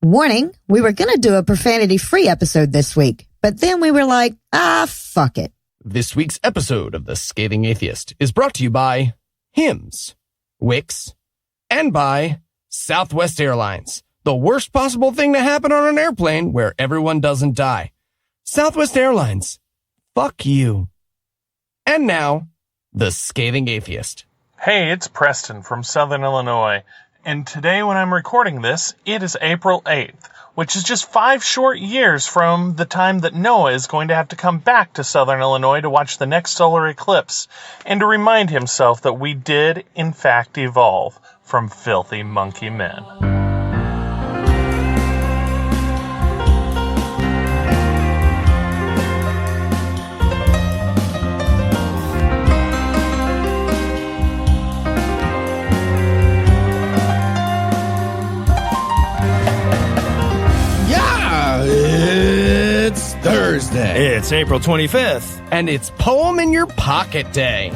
Warning, we were going to do a profanity-free episode this week, but then we were like, fuck it. This week's episode of The Scathing Atheist is brought to you by Hims, Wix, and by Southwest Airlines. The worst possible thing to happen on an airplane where everyone doesn't die. Southwest Airlines. Fuck you. And now, The Scathing Atheist. Hey, it's Preston from Southern Illinois. And today when I'm recording this, it is April 8th, which is just 5 short years from the time that Noah is going to have to come back to Southern Illinois to watch the next solar eclipse, and to remind himself that we did, in fact, evolve from filthy monkey men. It's Thursday. It's April 25th. And it's Poem in Your Pocket Day.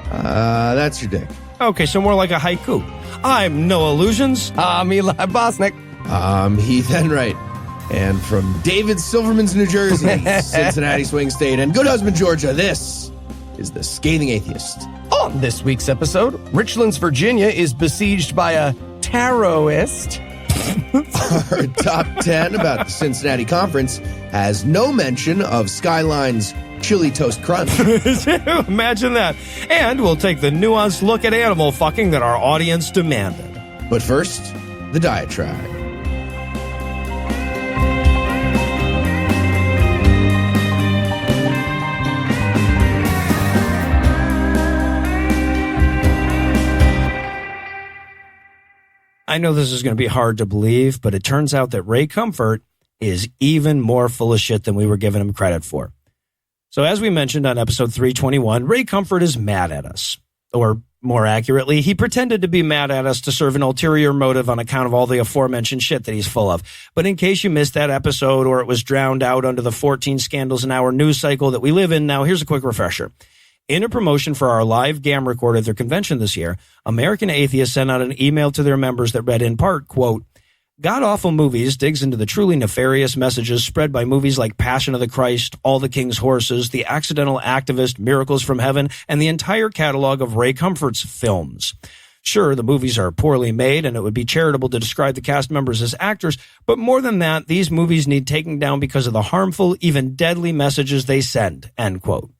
That's your day. Okay, so more like a haiku. I'm Noah Lugeons. I'm Eli Bosnick. Heath Enright. And from David Silverman's New Jersey, Cincinnati Swing State, and Good Husband, Georgia, this is The Scathing Atheist. On this week's episode, Richlands, Virginia is besieged by a tarotist. Our top 10 about the Cincinnati Conference has no mention of Skyline's Chili Toast Crunch. Imagine that. And we'll take the nuanced look at animal fucking that our audience demanded. But first, the Diatribe. I know this is going to be hard to believe, but it turns out that Ray Comfort is even more full of shit than we were giving him credit for. So as we mentioned on episode 321, Ray Comfort is mad at us. Or more accurately, he pretended to be mad at us to serve an ulterior motive on account of all the aforementioned shit that he's full of. But in case you missed that episode or it was drowned out under the 14 scandals an hour news cycle that we live in, now here's a quick refresher. In a promotion for our live GAM record at their convention this year, American Atheists sent out an email to their members that read in part, quote, God-awful movies digs into the truly nefarious messages spread by movies like Passion of the Christ, All the King's Horses, The Accidental Activist, Miracles from Heaven, and the entire catalog of Ray Comfort's films. Sure, the movies are poorly made, and it would be charitable to describe the cast members as actors, but more than that, these movies need taking down because of the harmful, even deadly messages they send, end quote.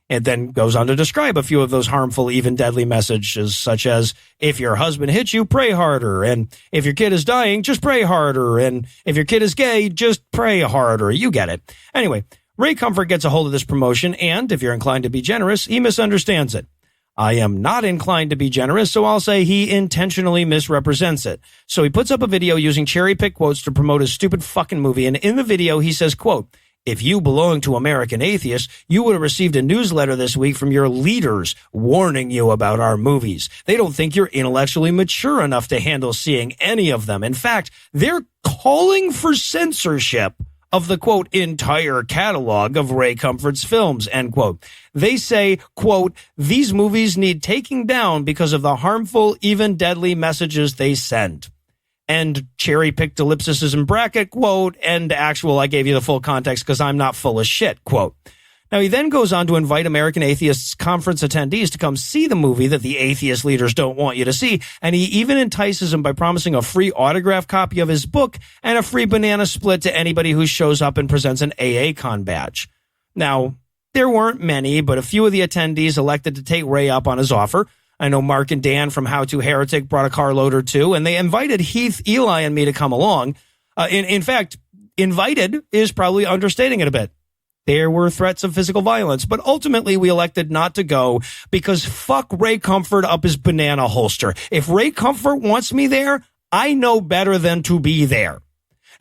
It then goes on to describe a few of those harmful, even deadly messages, such as, if your husband hits you, pray harder, and if your kid is dying, just pray harder, and if your kid is gay, just pray harder. You get it. Anyway, Ray Comfort gets a hold of this promotion, and if you're inclined to be generous, he misunderstands it. I am not inclined to be generous, so I'll say he intentionally misrepresents it. So he puts up a video using cherry-picked quotes to promote his stupid fucking movie, and in the video he says, quote, if you belong to American Atheists, you would have received a newsletter this week from your leaders warning you about our movies. They don't think you're intellectually mature enough to handle seeing any of them. In fact, they're calling for censorship of the, quote, entire catalog of Ray Comfort's films, end quote. They say, quote, these movies need taking down because of the harmful, even deadly messages they send. And cherry-picked ellipses in bracket, quote, and actual, I gave you the full context because I'm not full of shit, quote. Now, he then goes on to invite American Atheists conference attendees to come see the movie that the atheist leaders don't want you to see, and he even entices them by promising a free autographed copy of his book and a free banana split to anybody who shows up and presents an AA-con badge. Now, there weren't many, but a few of the attendees elected to take Ray up on his offer. I know Mark and Dan from How to Heretic brought a carload or two, and they invited Heath, Eli, and me to come along. In fact, invited is probably understating it a bit. There were threats of physical violence, but ultimately we elected not to go because fuck Ray Comfort up his banana holster. If Ray Comfort wants me there, I know better than to be there.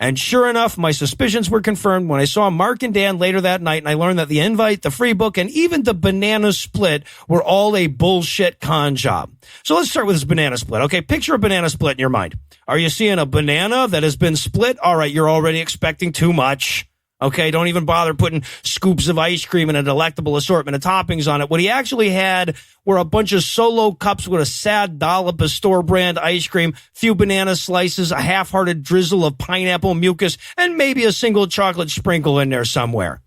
And sure enough, my suspicions were confirmed when I saw Mark and Dan later that night, and I learned that the invite, the free book, and even the banana split were all a bullshit con job. So let's start with this banana split. Okay, picture a banana split in your mind. Are you seeing a banana that has been split? All right, you're already expecting too much. Okay, don't even bother putting scoops of ice cream and a delectable assortment of toppings on it. What he actually had were a bunch of Solo cups with a sad dollop of store-brand ice cream, few banana slices, a half-hearted drizzle of pineapple mucus, and maybe a single chocolate sprinkle in there somewhere.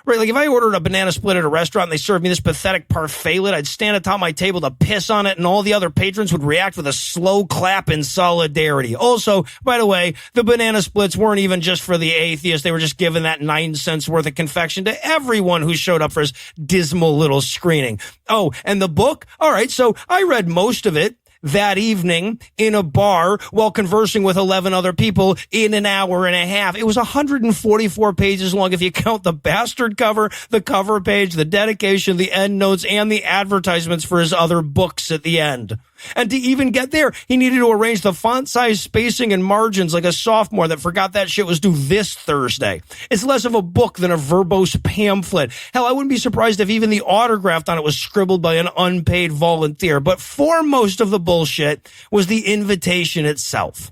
Right, like if I ordered a banana split at a restaurant and they served me this pathetic parfait, I'd stand atop my table to piss on it and all the other patrons would react with a slow clap in solidarity. Also, by the way, the banana splits weren't even just for the atheists. They were just giving that 9 cents worth of confection to everyone who showed up for his dismal little screening. Oh, and the book? All right, so I read most of it that evening in a bar while conversing with 11 other people in an hour and a half. It was 144 pages long if you count the bastard cover, the cover page, the dedication, the end notes, and the advertisements for his other books at the end. And to even get there, he needed to arrange the font size, spacing, and margins like a sophomore that forgot that shit was due this Thursday. It's less of a book than a verbose pamphlet. Hell, I wouldn't be surprised if even the autograph on it was scribbled by an unpaid volunteer. But foremost of the bullshit was the invitation itself.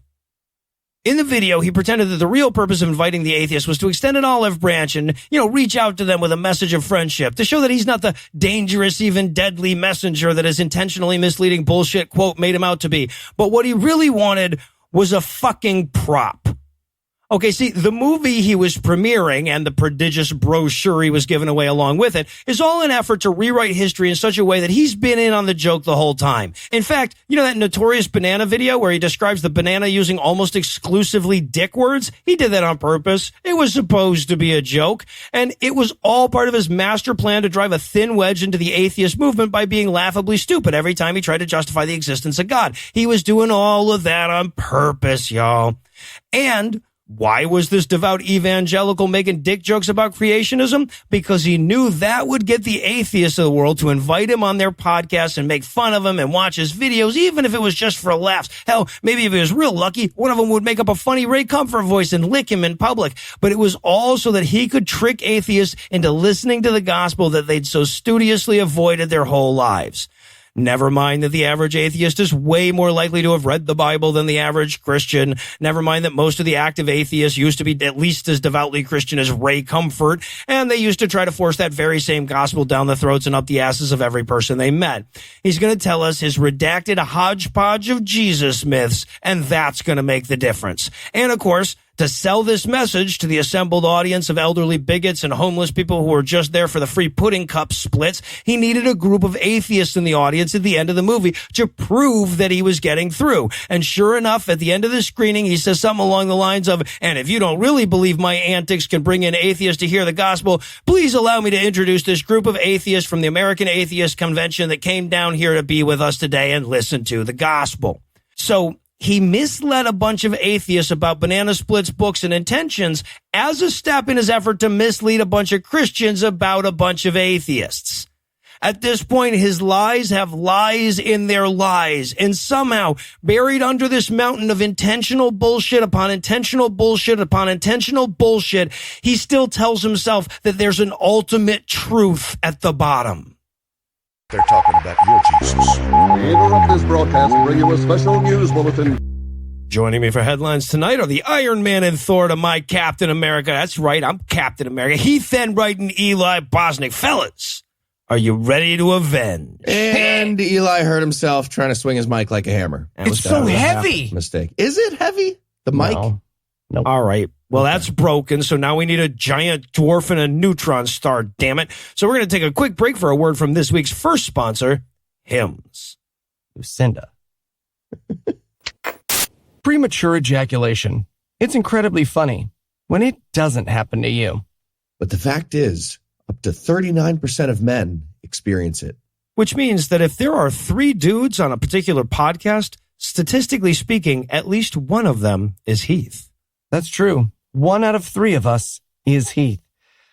In the video, he pretended that the real purpose of inviting the atheist was to extend an olive branch and, reach out to them with a message of friendship, to show that he's not the dangerous, even deadly messenger that his intentionally misleading bullshit quote made him out to be. But what he really wanted was a fucking prop. Okay, see, the movie he was premiering and the prodigious brochure he was giving away along with it is all an effort to rewrite history in such a way that he's been in on the joke the whole time. In fact, that notorious banana video where he describes the banana using almost exclusively dick words? He did that on purpose. It was supposed to be a joke, and it was all part of his master plan to drive a thin wedge into the atheist movement by being laughably stupid every time he tried to justify the existence of God. He was doing all of that on purpose, y'all. And why was this devout evangelical making dick jokes about creationism? Because he knew that would get the atheists of the world to invite him on their podcast and make fun of him and watch his videos, even if it was just for laughs. Hell, maybe if he was real lucky, one of them would make up a funny Ray Comfort voice and lick him in public. But it was all so that he could trick atheists into listening to the gospel that they'd so studiously avoided their whole lives. Never mind that the average atheist is way more likely to have read the Bible than the average Christian. Never mind that most of the active atheists used to be at least as devoutly Christian as Ray Comfort, and they used to try to force that very same gospel down the throats and up the asses of every person they met. He's going to tell us his redacted hodgepodge of Jesus myths, and that's going to make the difference. And of course, to sell this message to the assembled audience of elderly bigots and homeless people who were just there for the free pudding cup splits, he needed a group of atheists in the audience at the end of the movie to prove that he was getting through. And sure enough, at the end of the screening, he says something along the lines of, "And if you don't really believe my antics can bring in atheists to hear the gospel, please allow me to introduce this group of atheists from the American Atheist Convention that came down here to be with us today and listen to the gospel." So he misled a bunch of atheists about Banana Split's books and intentions as a step in his effort to mislead a bunch of Christians about a bunch of atheists. At this point, his lies have lies in their lies, and somehow, buried under this mountain of intentional bullshit upon intentional bullshit upon intentional bullshit, he still tells himself that there's an ultimate truth at the bottom. They're talking about your Jesus. We interrupt this broadcast and bring you a special news bulletin. Joining me for headlines tonight are the Iron Man and Thor to my Captain America. That's right, I'm Captain America. Heath Enright and Eli Bosnick. Fellas, are you ready to avenge? And Eli hurt himself trying to swing his mic like a hammer. It's so heavy. Mistake. Is it heavy? The mic? No. Nope. All right. Well, that's broken, so now we need a giant dwarf and a neutron star, damn it. So we're going to take a quick break for a word from this week's first sponsor, Hims. Lucinda. Premature ejaculation. It's incredibly funny when it doesn't happen to you. But the fact is, up to 39% of men experience it. Which means that if there are 3 dudes on a particular podcast, statistically speaking, at least one of them is Heath. That's true. 1 out of 3 of us is Heath.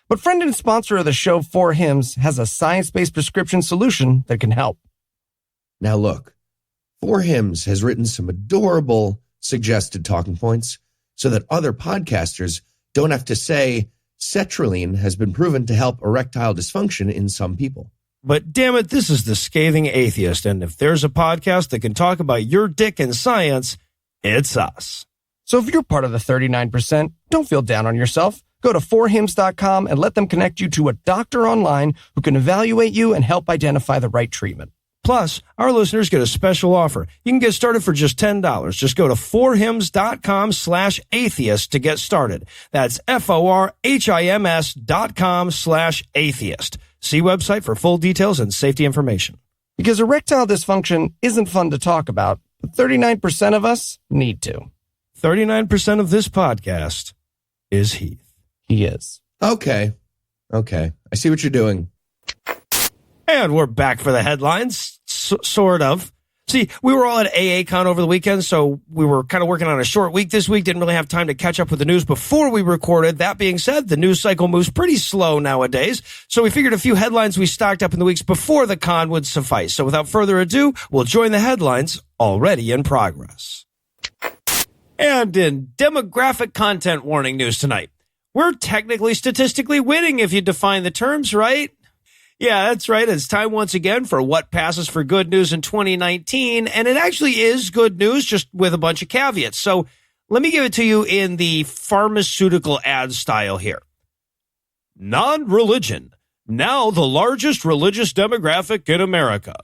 But friend and sponsor of the show, For Hims, has a science-based prescription solution that can help. Now look, For Hims has written some adorable suggested talking points so that other podcasters don't have to say sertraline has been proven to help erectile dysfunction in some people. But damn it, this is the Scathing Atheist, and if there's a podcast that can talk about your dick and science, it's us. So if you're part of the 39%, don't feel down on yourself. Go to forhims.com and let them connect you to a doctor online who can evaluate you and help identify the right treatment. Plus, our listeners get a special offer. You can get started for just $10. Just go to forhims.com/atheist to get started. That's forhims.com/atheist. See website for full details and safety information. Because erectile dysfunction isn't fun to talk about, but 39% of us need to. 39% of this podcast is Heath. He is. Okay. I see what you're doing. And we're back for the headlines, sort of. See, we were all at AACon over the weekend, so we were kind of working on a short week this week, didn't really have time to catch up with the news before we recorded. That being said, the news cycle moves pretty slow nowadays, so we figured a few headlines we stocked up in the weeks before the con would suffice. So without further ado, we'll join the headlines already in progress. And in demographic content warning news tonight, we're technically statistically winning if you define the terms right. Yeah, that's right. It's time once again for what passes for good news in 2019. And it actually is good news, just with a bunch of caveats. So let me give it to you in the pharmaceutical ad style here. Non-religion, now the largest religious demographic in America.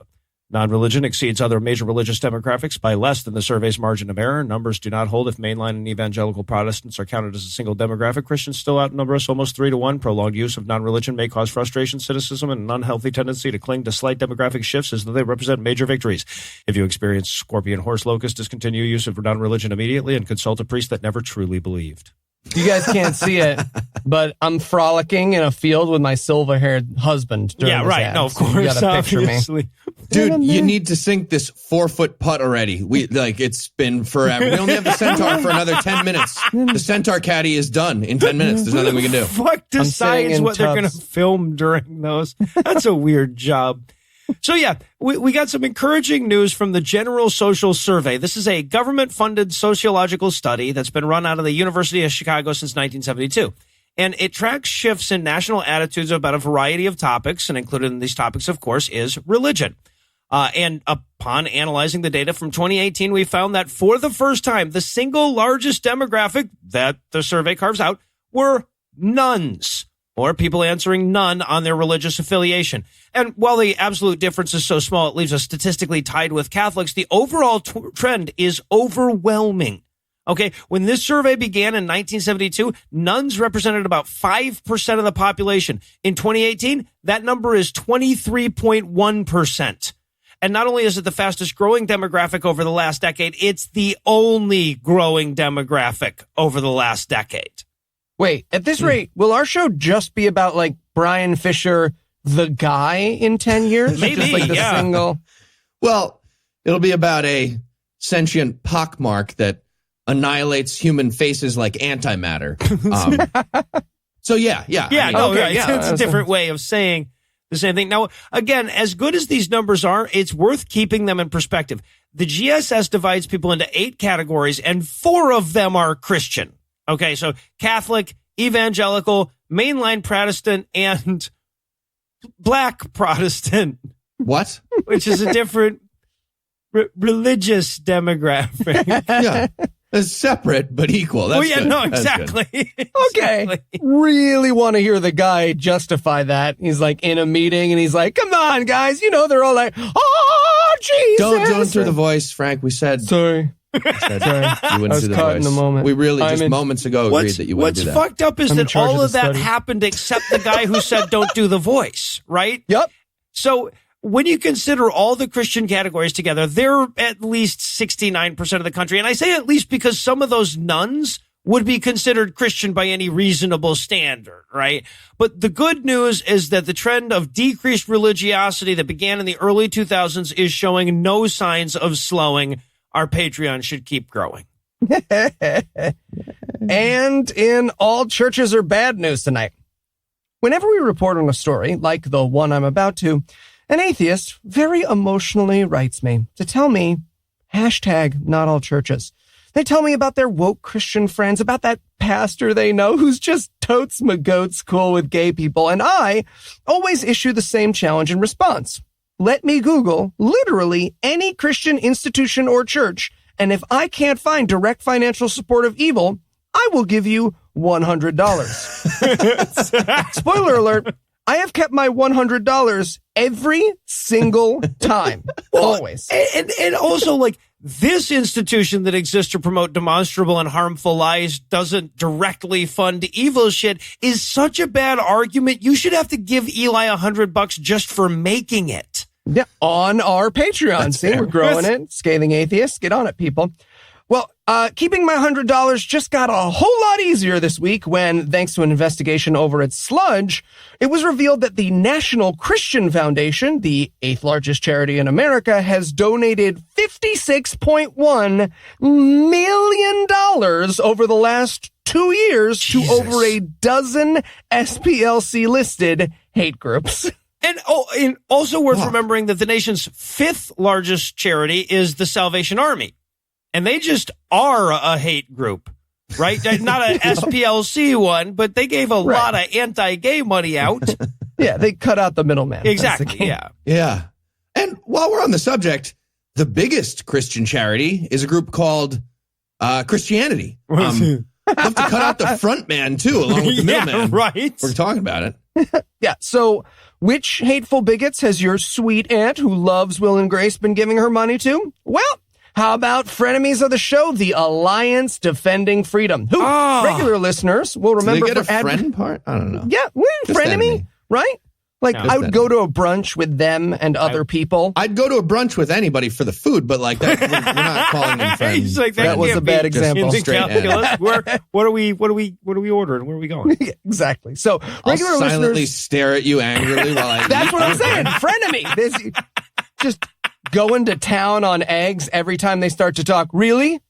Non-religion exceeds other major religious demographics by less than the survey's margin of error. Numbers do not hold if mainline and evangelical Protestants are counted as a single demographic. Christians still outnumber us almost 3-1. Prolonged use of non-religion may cause frustration, cynicism, and an unhealthy tendency to cling to slight demographic shifts as though they represent major victories. If you experience scorpion, horse, locust, discontinue use of non-religion immediately and consult a priest that never truly believed. You guys can't see it, but I'm frolicking in a field with my silver-haired husband during this ad. No, of course, you gotta picture obviously. me. Dude, you need to sink this 4-foot putt already. It's been forever. We only have the centaur for another 10 minutes. The centaur caddy is done in 10 minutes. There's nothing we can do. Fuck decides what they're going to film during those. That's a weird job. So yeah, we got some encouraging news from the General Social Survey. This is a government-funded sociological study that's been run out of the University of Chicago since 1972. And it tracks shifts in national attitudes about a variety of topics, and included in these topics, of course, is religion. And upon analyzing the data from 2018, we found that for the first time, the single largest demographic that the survey carves out were nuns, or people answering none on their religious affiliation. And while the absolute difference is so small, it leaves us statistically tied with Catholics, the overall trend is overwhelming. Okay, when this survey began in 1972, nuns represented about 5% of the population. In 2018, that number is 23.1%. And not only is it the fastest growing demographic over the last decade, it's the only growing demographic over the last decade. Wait, at this rate, will our show just be about like Brian Fisher, the guy, in 10 years? Maybe, just like the single. Well, it'll be about a sentient pockmark that annihilates human faces like antimatter. So yeah. It's a different way of saying the same thing. Now, again, as good as these numbers are, it's worth keeping them in perspective. The GSS divides people into 8 categories, and 4 of them are Christian. Okay, so Catholic, evangelical, mainline Protestant, and black Protestant. What? Which is a different religious demographic. Yeah. It's separate but equal. That's good. Exactly. Okay. Really want to hear the guy justify that. He's like in a meeting and he's like, come on, guys. You know, they're all like, oh, Jesus. Don't do the voice, Frank. We said. Sorry. You wouldn't do the caught voice. in the moment. We really moments ago agreed that you wouldn't do that. What's fucked up is I'm that in all charge of that study. happened except the guy who said don't do the voice, right? Yep. So when you consider all the Christian categories together, they're at least 69% of the country. And I say at least because some of those nuns would be considered Christian by any reasonable standard, right? But the good news is that the trend of decreased religiosity that began in the early 2000s is showing no signs of slowing. Our Patreon should keep growing. And in all churches are bad news tonight. Whenever we report on a story, like the one I'm about to, an atheist very emotionally writes me to tell me, #NotAllChurches. They tell me about their woke Christian friends, about that pastor they know who's just totes my goats cool with gay people. And I always issue the same challenge in response. Let me Google literally any Christian institution or church, and if I can't find direct financial support of evil, I will give you $100. Spoiler alert. I have kept my $100 every single time. Always. And also, like, this institution that exists to promote demonstrable and harmful lies doesn't directly fund evil shit is such a bad argument. You should have to give Eli $100 just for making it. Yeah, on our Patreon. See, we're growing it. Scathing Atheist. Get on it, people. Well, keeping my $100 just got a whole lot easier this week when, thanks to an investigation over at Sludge, it was revealed that the National Christian Foundation, the 8th largest charity in America, has donated $56.1 million over the last 2 years to over a dozen SPLC-listed hate groups. And also worth remembering that the nation's 5th largest charity is the Salvation Army. And they just are a hate group, right? Not an SPLC one, but they gave a lot of anti-gay money out. Yeah, they cut out the middleman. Exactly, Yeah. And while we're on the subject, the biggest Christian charity is a group called Christianity. Love to cut out the front man, too, along with the middleman. Right. We're talking about it. Yeah, so which hateful bigots has your sweet aunt who loves Will and Grace been giving her money to? Well, how about frenemies of the show, the Alliance Defending Freedom, who regular listeners will remember. Do they get a friend part? I don't know. Yeah, we're frenemy, right? Like, I would go to a brunch with them and other people. I'd go to a brunch with anybody for the food, but like that, we're not calling them friends. He's like, that was a bad example. What are we ordering? Where are we going? Exactly. So regular I'll silently listeners stare at you angrily while I That's eat. what I'm saying. Frenemy. This just going to town on eggs every time they start to talk. Really?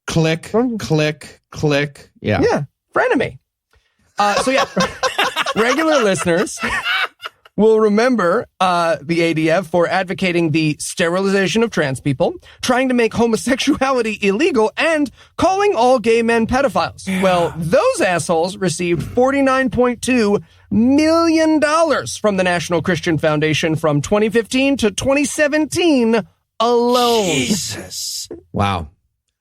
Click, click, click. Yeah. Yeah. Frenemy. Regular listeners will remember the ADF for advocating the sterilization of trans people, trying to make homosexuality illegal, and calling all gay men pedophiles. Well, those assholes received $49.2 million from the National Christian Foundation from 2015 to 2017 alone. Jesus. Wow.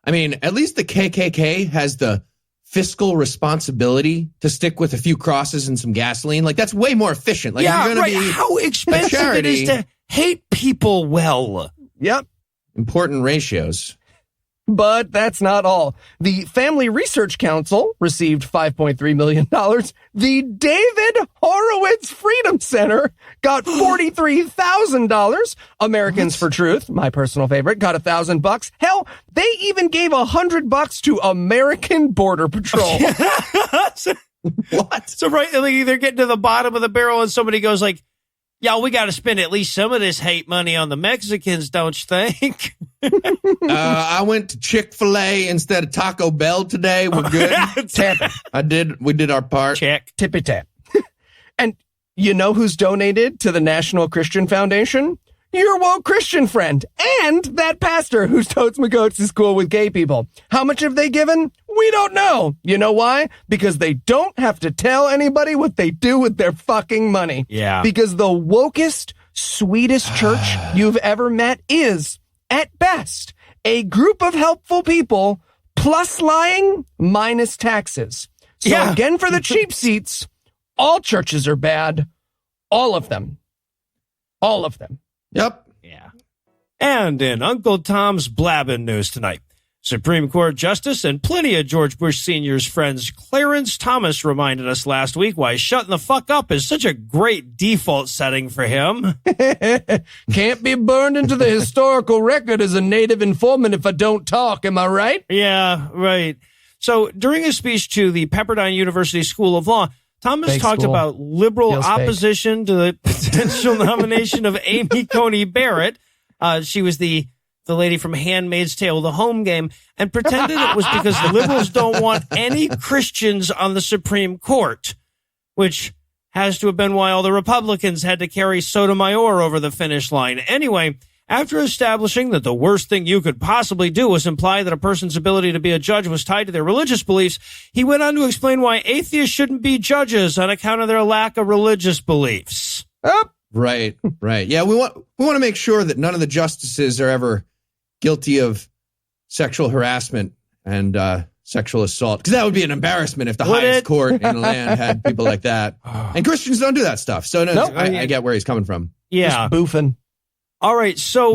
I mean, at least the KKK has the fiscal responsibility to stick with a few crosses and some gasoline. Like, that's way more efficient. Like, Yeah, you're gonna be How expensive it is to hate people well. Yep. important ratios. But that's not all. The Family Research Council received $5.3 million. The David Horowitz Freedom Center got $43,000. Americans for Truth, my personal favorite, got $1,000. Hell, they even gave $100 to American Border Patrol. What? So right, like, they're getting to the bottom of the barrel and somebody goes like, "Yeah, we got to spend at least some of this hate money on the Mexicans, don't you think?" I went to Chick-fil-A instead of Taco Bell today. We're good. Tap. We did our part. Check. Tippy tap. And you know who's donated to the National Christian Foundation? Your woke Christian friend and that pastor whose totes my goats is cool with gay people. How much have they given? We don't know. You know why? Because they don't have to tell anybody what they do with their fucking money. Yeah. Because the wokest, sweetest church you've ever met is, at best, a group of helpful people plus lying minus taxes. So Yeah. again, for the cheap seats, all churches are bad. All of them. All of them. Yep. Yeah. And in Uncle Tom's blabbing news tonight, Supreme Court Justice and plenty of George Bush Sr.'s friends Clarence Thomas reminded us last week why shutting the fuck up is such a great default setting for him. Can't be burned into the historical record as a native informant if I don't talk, am I right? Yeah, right. So during his speech to the Pepperdine University School of Law, Thomas Fake talked school. about liberal Feels fake. opposition to the potential nomination of Amy Coney Barrett. She was the lady from Handmaid's Tale, the home game, and pretended it was because the liberals don't want any Christians on the Supreme Court, which has to have been why all the Republicans had to carry Sotomayor over the finish line. Anyway, after establishing that the worst thing you could possibly do was imply that a person's ability to be a judge was tied to their religious beliefs, he went on to explain why atheists shouldn't be judges on account of their lack of religious beliefs. Right. Right. Yeah. We want to make sure that none of the justices are ever guilty of sexual harassment and sexual assault. Because that would be an embarrassment if the highest court in the land had people like that. And Christians don't do that stuff. So no, Nope. I get where he's coming from. Yeah. Just boofing. All right, so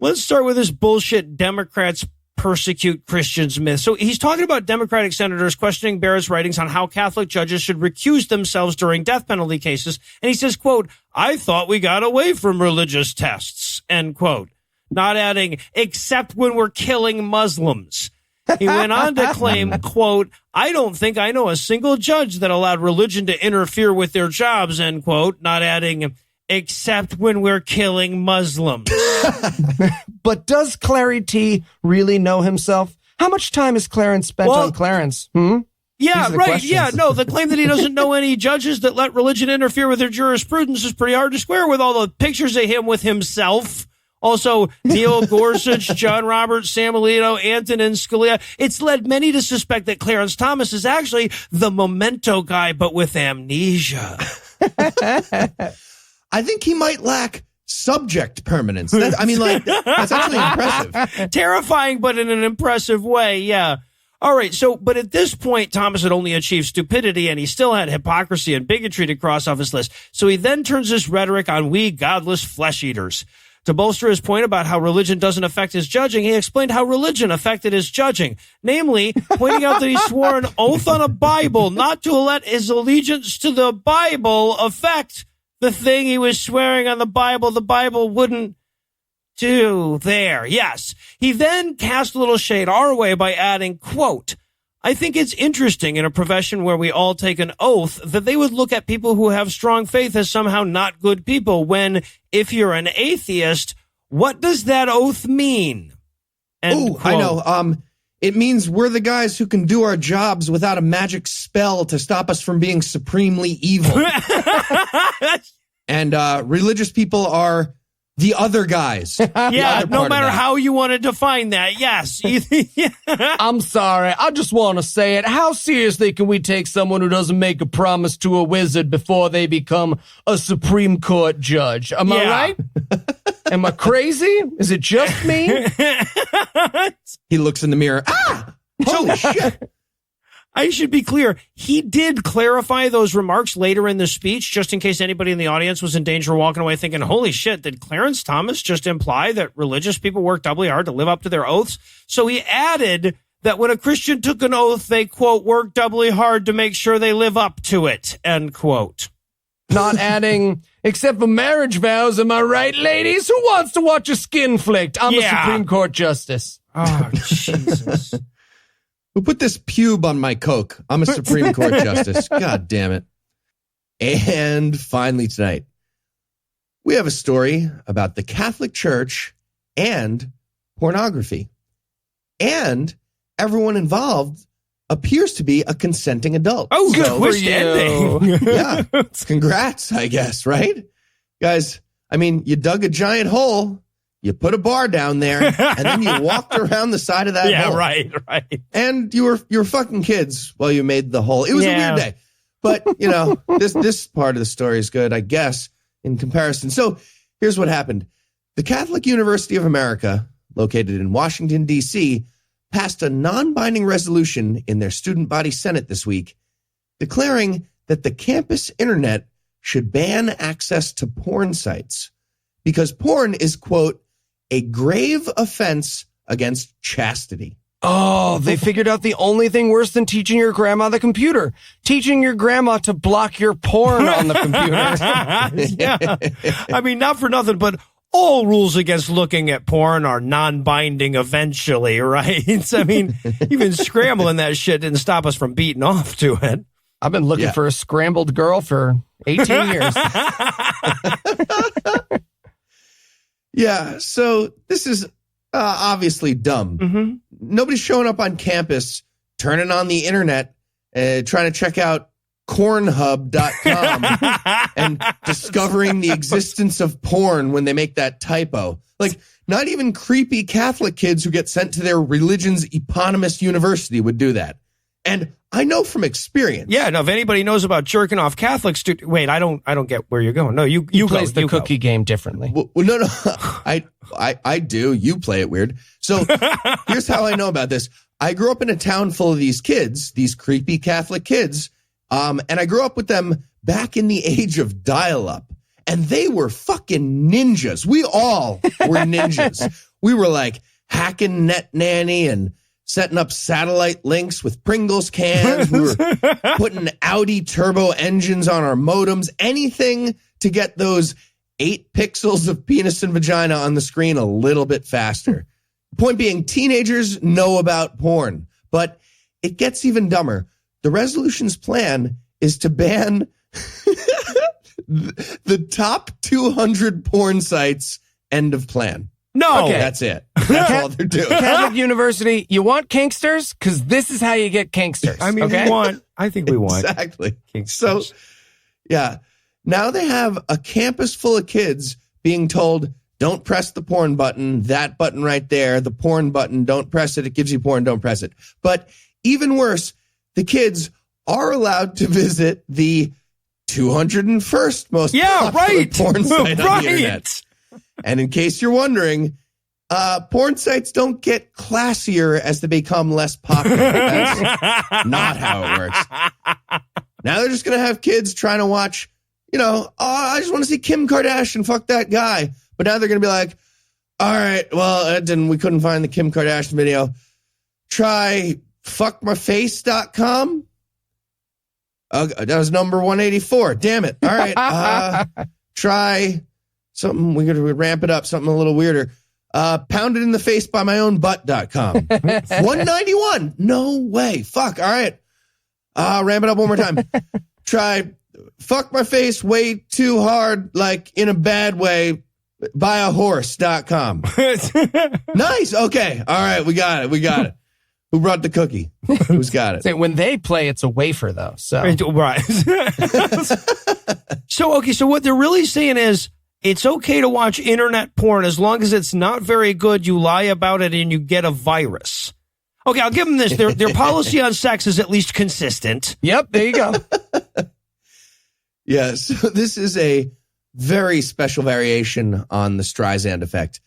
let's start with this bullshit Democrats persecute Christians myth. So he's talking about Democratic senators questioning Barrett's writings on how Catholic judges should recuse themselves during death penalty cases. And he says, quote, "I thought we got away from religious tests," end quote. Not adding, except when we're killing Muslims. He went on to claim, quote, "I don't think I know a single judge that allowed religion to interfere with their jobs," end quote. Not adding, except when we're killing Muslims. But does Clary T really know himself? How much time has Clarence spent on Clarence? Yeah, These are the right. questions. Yeah, no, the claim that he doesn't know any judges that let religion interfere with their jurisprudence is pretty hard to square with all the pictures of him with himself. Also, Neil Gorsuch, John Roberts, Sam Alito, Antonin Scalia. It's led many to suspect that Clarence Thomas is actually the memento guy, but with amnesia. I think he might lack subject permanence. That's actually impressive. Terrifying, but in an impressive way. Yeah. All right. So, but at this point, Thomas had only achieved stupidity and he still had hypocrisy and bigotry to cross off his list. So he then turns this rhetoric on we godless flesh eaters. To bolster his point about how religion doesn't affect his judging, he explained how religion affected his judging, namely pointing out that he swore an oath on a Bible not to let his allegiance to the Bible affect the thing he was swearing on the Bible wouldn't do there. Yes. He then cast a little shade our way by adding, quote, "I think it's interesting in a profession where we all take an oath that they would look at people who have strong faith as somehow not good people when, if you're an atheist, what does that oath mean?" Oh, I know. It means we're the guys who can do our jobs without a magic spell to stop us from being supremely evil. And religious people are the other guys. Yeah, no matter how you want to define that. Yes. I'm sorry. I just want to say it. How seriously can we take someone who doesn't make a promise to a wizard before they become a Supreme Court judge? Am I right? Am I crazy? Is it just me? He looks in the mirror. Ah! Holy shit. I should be clear. He did clarify those remarks later in the speech, just in case anybody in the audience was in danger of walking away thinking, holy shit, did Clarence Thomas just imply that religious people work doubly hard to live up to their oaths? So he added that when a Christian took an oath, they, quote, work doubly hard to make sure they live up to it, end quote. Not adding, except for marriage vows, am I right, ladies? Who wants to watch a skin flicked? I'm a Supreme Court justice. Oh, Jesus. Who put this pube on my Coke? I'm a Supreme Court justice. God damn it. And finally tonight, we have a story about the Catholic Church and pornography. And everyone involved appears to be a consenting adult. Oh, good. So, twist ending. Yeah. Congrats, I guess, right? Guys, I mean, you dug a giant hole. You put a bar down there, and then you walked around the side of that hole. Yeah, right. And you were fucking kids while you made the hole. It was a weird day. But, this part of the story is good, I guess, in comparison. So here's what happened. The Catholic University of America, located in Washington, D.C., passed a non-binding resolution in their student body senate this week, declaring that the campus internet should ban access to porn sites because porn is, quote, a grave offense against chastity. Oh, they figured out the only thing worse than teaching your grandma the computer. Teaching your grandma to block your porn on the computer. Yeah. I mean, not for nothing, but all rules against looking at porn are non-binding eventually, right? I mean, even scrambling that shit didn't stop us from beating off to it. I've been looking for a scrambled girl for 18 years. Yeah, so this is obviously dumb. Mm-hmm. Nobody's showing up on campus, turning on the internet, trying to check out cornhub.com and discovering the existence of porn when they make that typo. Like, not even creepy Catholic kids who get sent to their religion's eponymous university would do that. And I know from experience. Yeah, no, if anybody knows about jerking off Catholics, wait, I don't get where you're going. No, you plays the cookie game differently. Well, no. I do. You play it weird. So here's how I know about this. I grew up in a town full of these kids, these creepy Catholic kids. And I grew up with them back in the age of dial-up. And they were fucking ninjas. We all were ninjas. We were like hacking Net Nanny and setting up satellite links with Pringles cans. We were putting Audi turbo engines on our modems. Anything to get those 8 pixels of penis and vagina on the screen a little bit faster. Point being, teenagers know about porn. But it gets even dumber. The resolution's plan is to ban the top 200 porn sites. End of plan. No. Okay. That's it. That's all they're doing. Catholic University, you want kinksters? Because this is how you get kinksters. I mean, I think we want. Exactly. Kinksters. So, yeah. Now they have a campus full of kids being told, don't press the porn button, that button right there, the porn button, don't press it, it gives you porn, don't press it. But even worse, the kids are allowed to visit the 201st most popular porn site on the internet. And in case you're wondering, porn sites don't get classier as they become less popular. That's not how it works. Now they're just going to have kids trying to watch, I just want to see Kim Kardashian, fuck that guy. But now they're going to be like, all right, well, we couldn't find the Kim Kardashian video. Try fuckmyface.com. That was number 184. Damn it. All right. Try something. We're going to ramp it up. Something a little weirder. Pounded in the face by my own butt.com. 191. No way. Fuck. All right. Ramp it up one more time. Try fuck my face way too hard, like in a bad way, buyahorse.com. Nice. Okay. All right. We got it. Who brought the cookie? Who's got it? When they play, it's a wafer, though. So right. So what they're really saying is it's okay to watch internet porn as long as it's not very good. You lie about it and you get a virus. Okay, I'll give them this. Their policy on sex is at least consistent. Yep, there you go. Yeah, so this is a very special variation on the Streisand effect.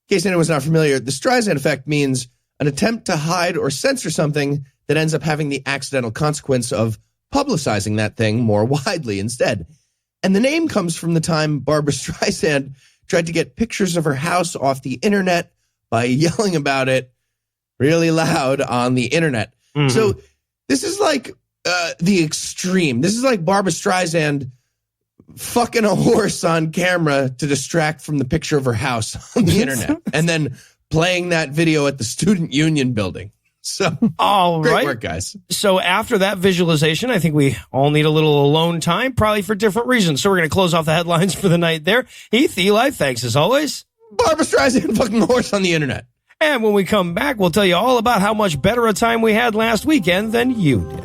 In case anyone's not familiar, the Streisand effect means an attempt to hide or censor something that ends up having the accidental consequence of publicizing that thing more widely instead. And the name comes from the time Barbra Streisand tried to get pictures of her house off the internet by yelling about it really loud on the internet. Mm-hmm. So this is like the extreme. This is like Barbra Streisand fucking a horse on camera to distract from the picture of her house on the internet and then playing that video at the Student Union building. So, great work, guys. So after that visualization, I think we all need a little alone time, probably for different reasons. So we're going to close off the headlines for the night there. Heath, Eli, thanks as always. Barbra Streisand fucking a horse on the internet. And when we come back, we'll tell you all about how much better a time we had last weekend than you did.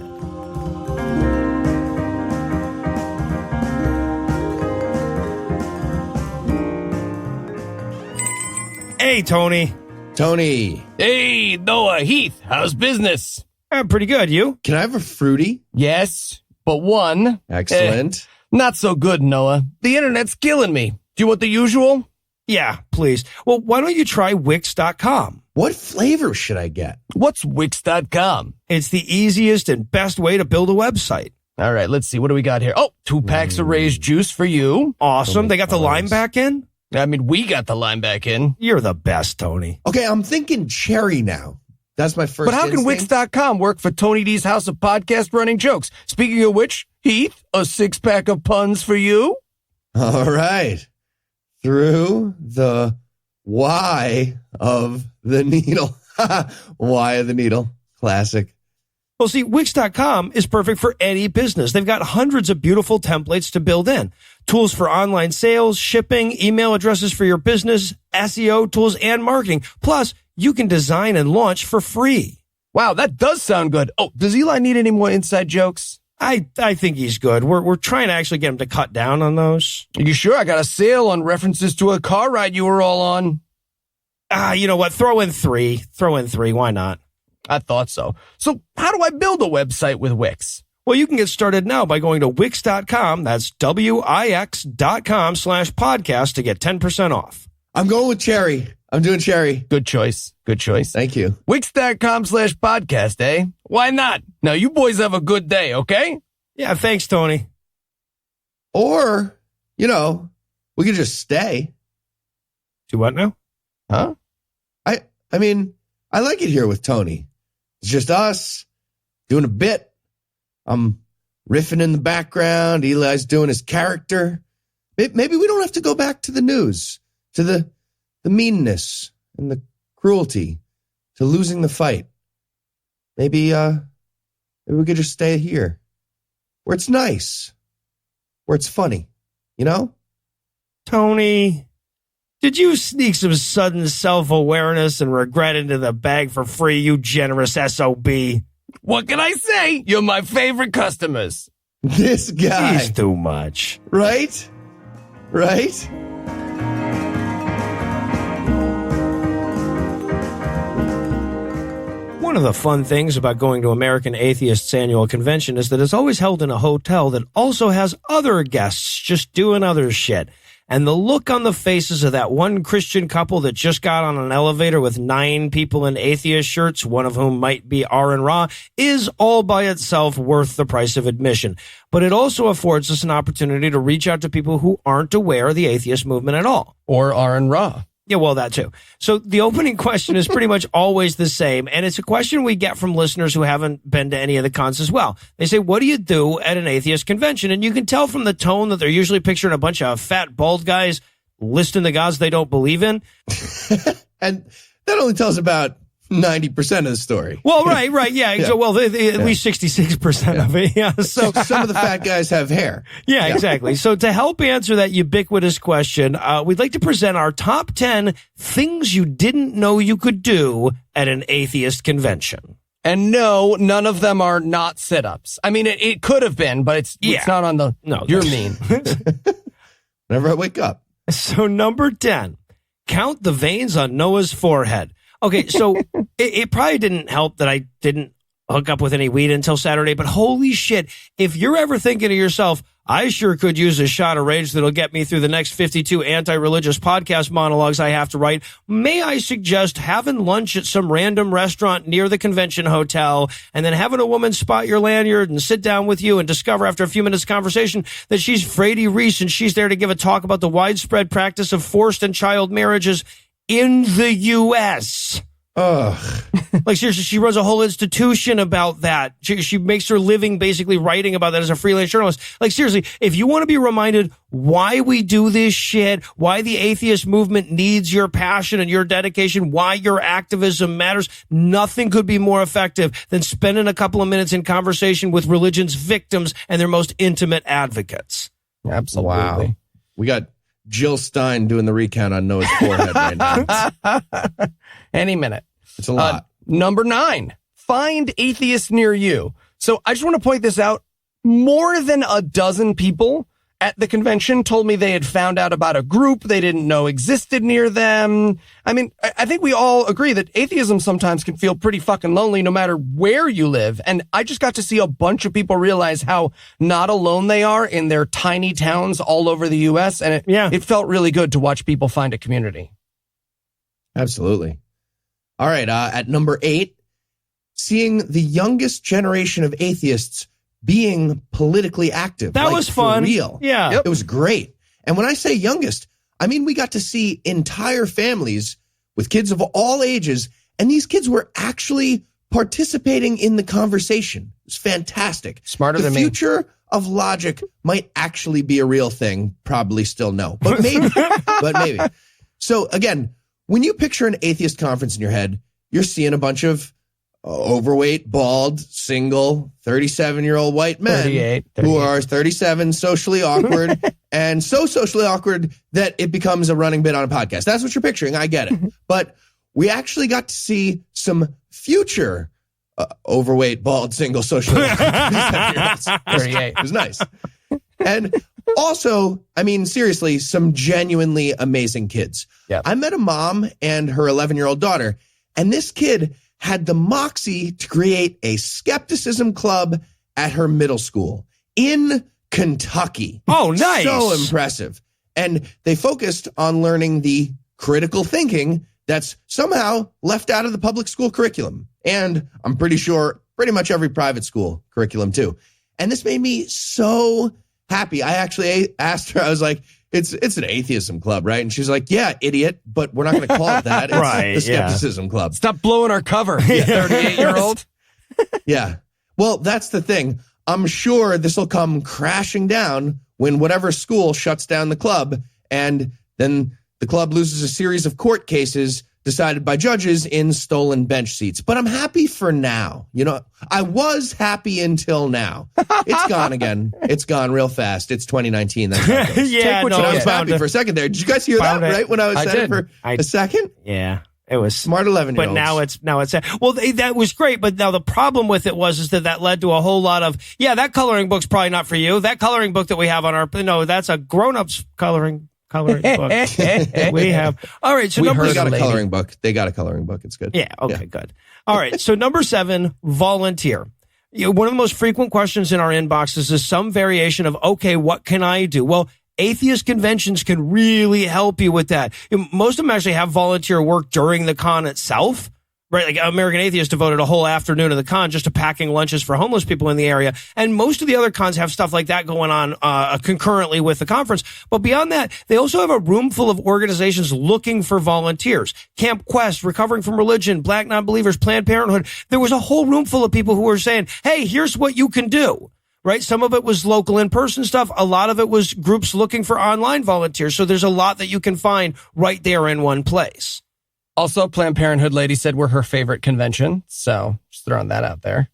Hey, Tony. Hey, Noah, Heath, how's business? Pretty good. You? Can I have a fruity? Yes, but one. Excellent. Not so good, Noah. The internet's killing me. Do you want the usual? Yeah, please. Well, why don't you try Wix.com? What flavor should I get? What's Wix.com? It's the easiest and best way to build a website. All right, let's see. What do we got here? Oh, 2 packs of Ray's juice for you. Awesome. They got the lime back in? I mean, we got the lime back in. You're the best, Tony. Okay, I'm thinking cherry now. That's my first But how can Wix.com work for Tony D's House of Podcast Running Jokes? Speaking of which, Heath, a 6-pack of puns for you. All right. Through the Y of the needle. Y of the needle. Classic. Well, see, Wix.com is perfect for any business. They've got hundreds of beautiful templates to build in. Tools for online sales, shipping, email addresses for your business, SEO tools, and marketing. Plus, you can design and launch for free. Wow, that does sound good. Oh, does Eli need any more inside jokes? I think he's good. We're trying to actually get him to cut down on those. Are you sure? I got a sale on references to a car ride you were all on. You know what? Throw in three. Why not? I thought so. So how do I build a website with Wix? Well, you can get started now by going to Wix.com. That's Wix.com/podcast to get 10% off. I'm going with Cherry. I'm doing Cherry. Good choice. Good choice. Thank you. Wix.com/podcast, eh? Why not? Now, you boys have a good day, okay? Yeah, thanks, Tony. Or, we could just stay. Do what now? Huh? I mean, I like it here with Tony. It's just us doing a bit. I'm riffing in the background. Eli's doing his character. Maybe we don't have to go back to the news, to the meanness and the cruelty, to losing the fight. Maybe we could just stay here, where it's nice, where it's funny, Tony, did you sneak some sudden self-awareness and regret into the bag for free, you generous SOB? What can I say? You're my favorite customers. This guy. He's too much. Right? One of the fun things about going to American Atheist's annual convention is that it's always held in a hotel that also has other guests just doing other shit. And the look on the faces of that one Christian couple that just got on an elevator with 9 people in atheist shirts, one of whom might be Aaron Ra, is all by itself worth the price of admission. But it also affords us an opportunity to reach out to people who aren't aware of the atheist movement at all. Or Aaron Ra. Yeah, well, that too. So the opening question is pretty much always the same, and it's a question we get from listeners who haven't been to any of the cons as well. They say, what do you do at an atheist convention? And you can tell from the tone that they're usually picturing a bunch of fat, bald guys listing the gods they don't believe in. And that only tells about 90% of the story. Well, right, yeah. Yeah. So, well, at least 66% of it. Yeah. So some of the fat guys have hair. Yeah, exactly. So to help answer that ubiquitous question, we'd like to present our top 10 things you didn't know you could do at an atheist convention. And no, none of them are not sit-ups. I mean, it could have been, but it's not on the... No. You're mean. Whenever I wake up. So number 10, count the veins on Noah's forehead. Okay, so it probably didn't help that I didn't hook up with any weed until Saturday, but holy shit, if you're ever thinking to yourself, I sure could use a shot of rage that'll get me through the next 52 anti-religious podcast monologues I have to write, may I suggest having lunch at some random restaurant near the convention hotel and then having a woman spot your lanyard and sit down with you and discover after a few minutes of conversation that she's Frady Reese and she's there to give a talk about the widespread practice of forced and child marriages in the U.S. Ugh. Like, seriously, she runs a whole institution about that. She makes her living basically writing about that as a freelance journalist. Like, seriously, if you want to be reminded why we do this shit, why the atheist movement needs your passion and your dedication, why your activism matters, nothing could be more effective than spending a couple of minutes in conversation with religion's victims and their most intimate advocates. Absolutely. Wow. We got Jill Stein doing the recount on Noah's forehead right now. Any minute. It's a lot. Number 9, find atheists near you. So I just want to point this out. More than a dozen people at the convention told me they had found out about a group they didn't know existed near them. I mean, I think we all agree that atheism sometimes can feel pretty fucking lonely no matter where you live. And I just got to see a bunch of people realize how not alone they are in their tiny towns all over the U.S. And it felt really good to watch people find a community. Absolutely. All right. At number 8, seeing the youngest generation of atheists being politically active. That was fun. For real. Yeah. It was great. And when I say youngest, I mean, we got to see entire families with kids of all ages, and these kids were actually participating in the conversation. It was fantastic. Smarter than me. The future of logic might actually be a real thing. Probably still no, but maybe. But maybe. So again, when you picture an atheist conference in your head, you're seeing a bunch of overweight, bald, single, 37-year-old white men 38. who are 37, socially awkward, and so socially awkward that it becomes a running bit on a podcast. That's what you're picturing. I get it. But we actually got to see some future overweight, bald, single, socially awkward. 38. It was nice. And also, I mean, seriously, some genuinely amazing kids. Yep. I met a mom and her 11-year-old daughter, and this kid had the moxie to create a skepticism club at her middle school in Kentucky. Oh, nice. So impressive. And they focused on learning the critical thinking that's somehow left out of the public school curriculum. And I'm pretty sure pretty much every private school curriculum too. And this made me so happy. I actually asked her, I was like, it's an atheism club, right? And she's like, yeah, idiot, but we're not going to call it that. It's Right, the skepticism club. Stop blowing our cover, you 38-year-old. Yeah. Well, that's the thing. I'm sure this will come crashing down when whatever school shuts down the club, and then the club loses a series of court cases decided by judges in stolen bench seats. But I'm happy for now. You know, I was happy until now. It's gone again. It's gone real fast. It's 2019. That's how it goes. Yeah, what no, you But I get. was happy for a second there. Did you guys hear that, Found it. right? When I was I saying did. for I- a second? Yeah, it was Smart 11-year-olds. But now it's well, that was great. But now the problem with it is that led to a whole lot of, that coloring book's probably not for you. That coloring book that we have on our, no, that's a grown-ups coloring book. We have. All right. So We number heard They got a lady. coloring book. They got a coloring book. It's good. Yeah. Okay, good. All right. So number 7, volunteer. One of the most frequent questions in our inboxes is some variation of, okay, what can I do? Well, atheist conventions can really help you with that. Most of them actually have volunteer work during the con itself, right? Like American Atheist devoted a whole afternoon of the con just to packing lunches for homeless people in the area. And most of the other cons have stuff like that going on concurrently with the conference. But beyond that, they also have a room full of organizations looking for volunteers. Camp Quest, Recovering from Religion, Black Nonbelievers, Planned Parenthood. There was a whole room full of people who were saying, hey, here's what you can do. Right? Some of it was local in-person stuff. A lot of it was groups looking for online volunteers. So there's a lot that you can find right there in one place. Also, Planned Parenthood lady said we're her favorite convention. So just throwing that out there.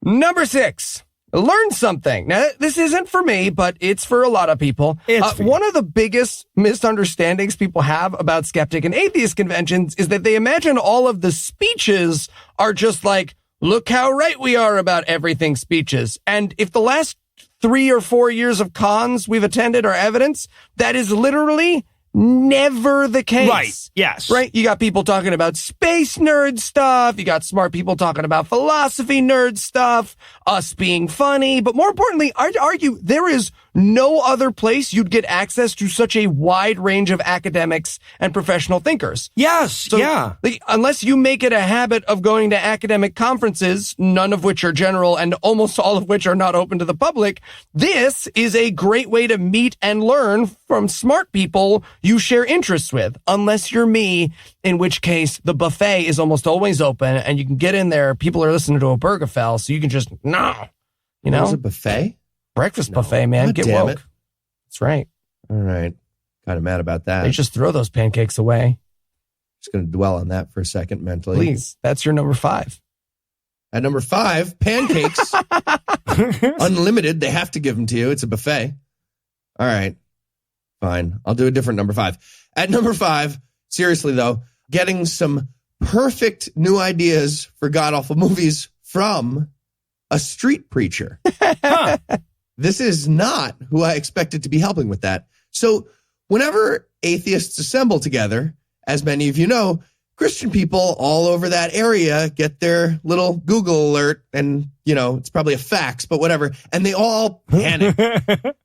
Number 6, learn something. Now, this isn't for me, but it's for a lot of people. It's for you. One of the biggest misunderstandings people have about skeptic and atheist conventions is that they imagine all of the speeches are just like, look how right we are about everything speeches. And if the last 3 or 4 years of cons we've attended are evidence, that is literally never the case. Right. Yes. Right? You got people talking about space nerd stuff. You got smart people talking about philosophy nerd stuff, us being funny. But more importantly, I'd argue there is no other place you'd get access to such a wide range of academics and professional thinkers. Yes. So, yeah. unless you make it a habit of going to academic conferences, none of which are general and almost all of which are not open to the public, this is a great way to meet and learn from smart people you share interests with. Unless you're me, in which case the buffet is almost always open and you can get in there. People are listening to a Burgerfell, so you can just, you There's a know, buffet? breakfast buffet, man. God Get damn woke. it. That's right. All right. Kind of mad about that. They just throw those pancakes away. Just going to dwell on that for a second mentally. Please. That's your number 5. At number 5, pancakes. Unlimited. They have to give them to you. It's a buffet. All right. Fine. I'll do a different number 5. At number 5, seriously though, getting some perfect new ideas for god-awful movies from a street preacher. Huh. This is not who I expected to be helping with that. So whenever atheists assemble together, as many of you know, Christian people all over that area get their little Google alert and, it's probably a fax, but whatever. And they all panic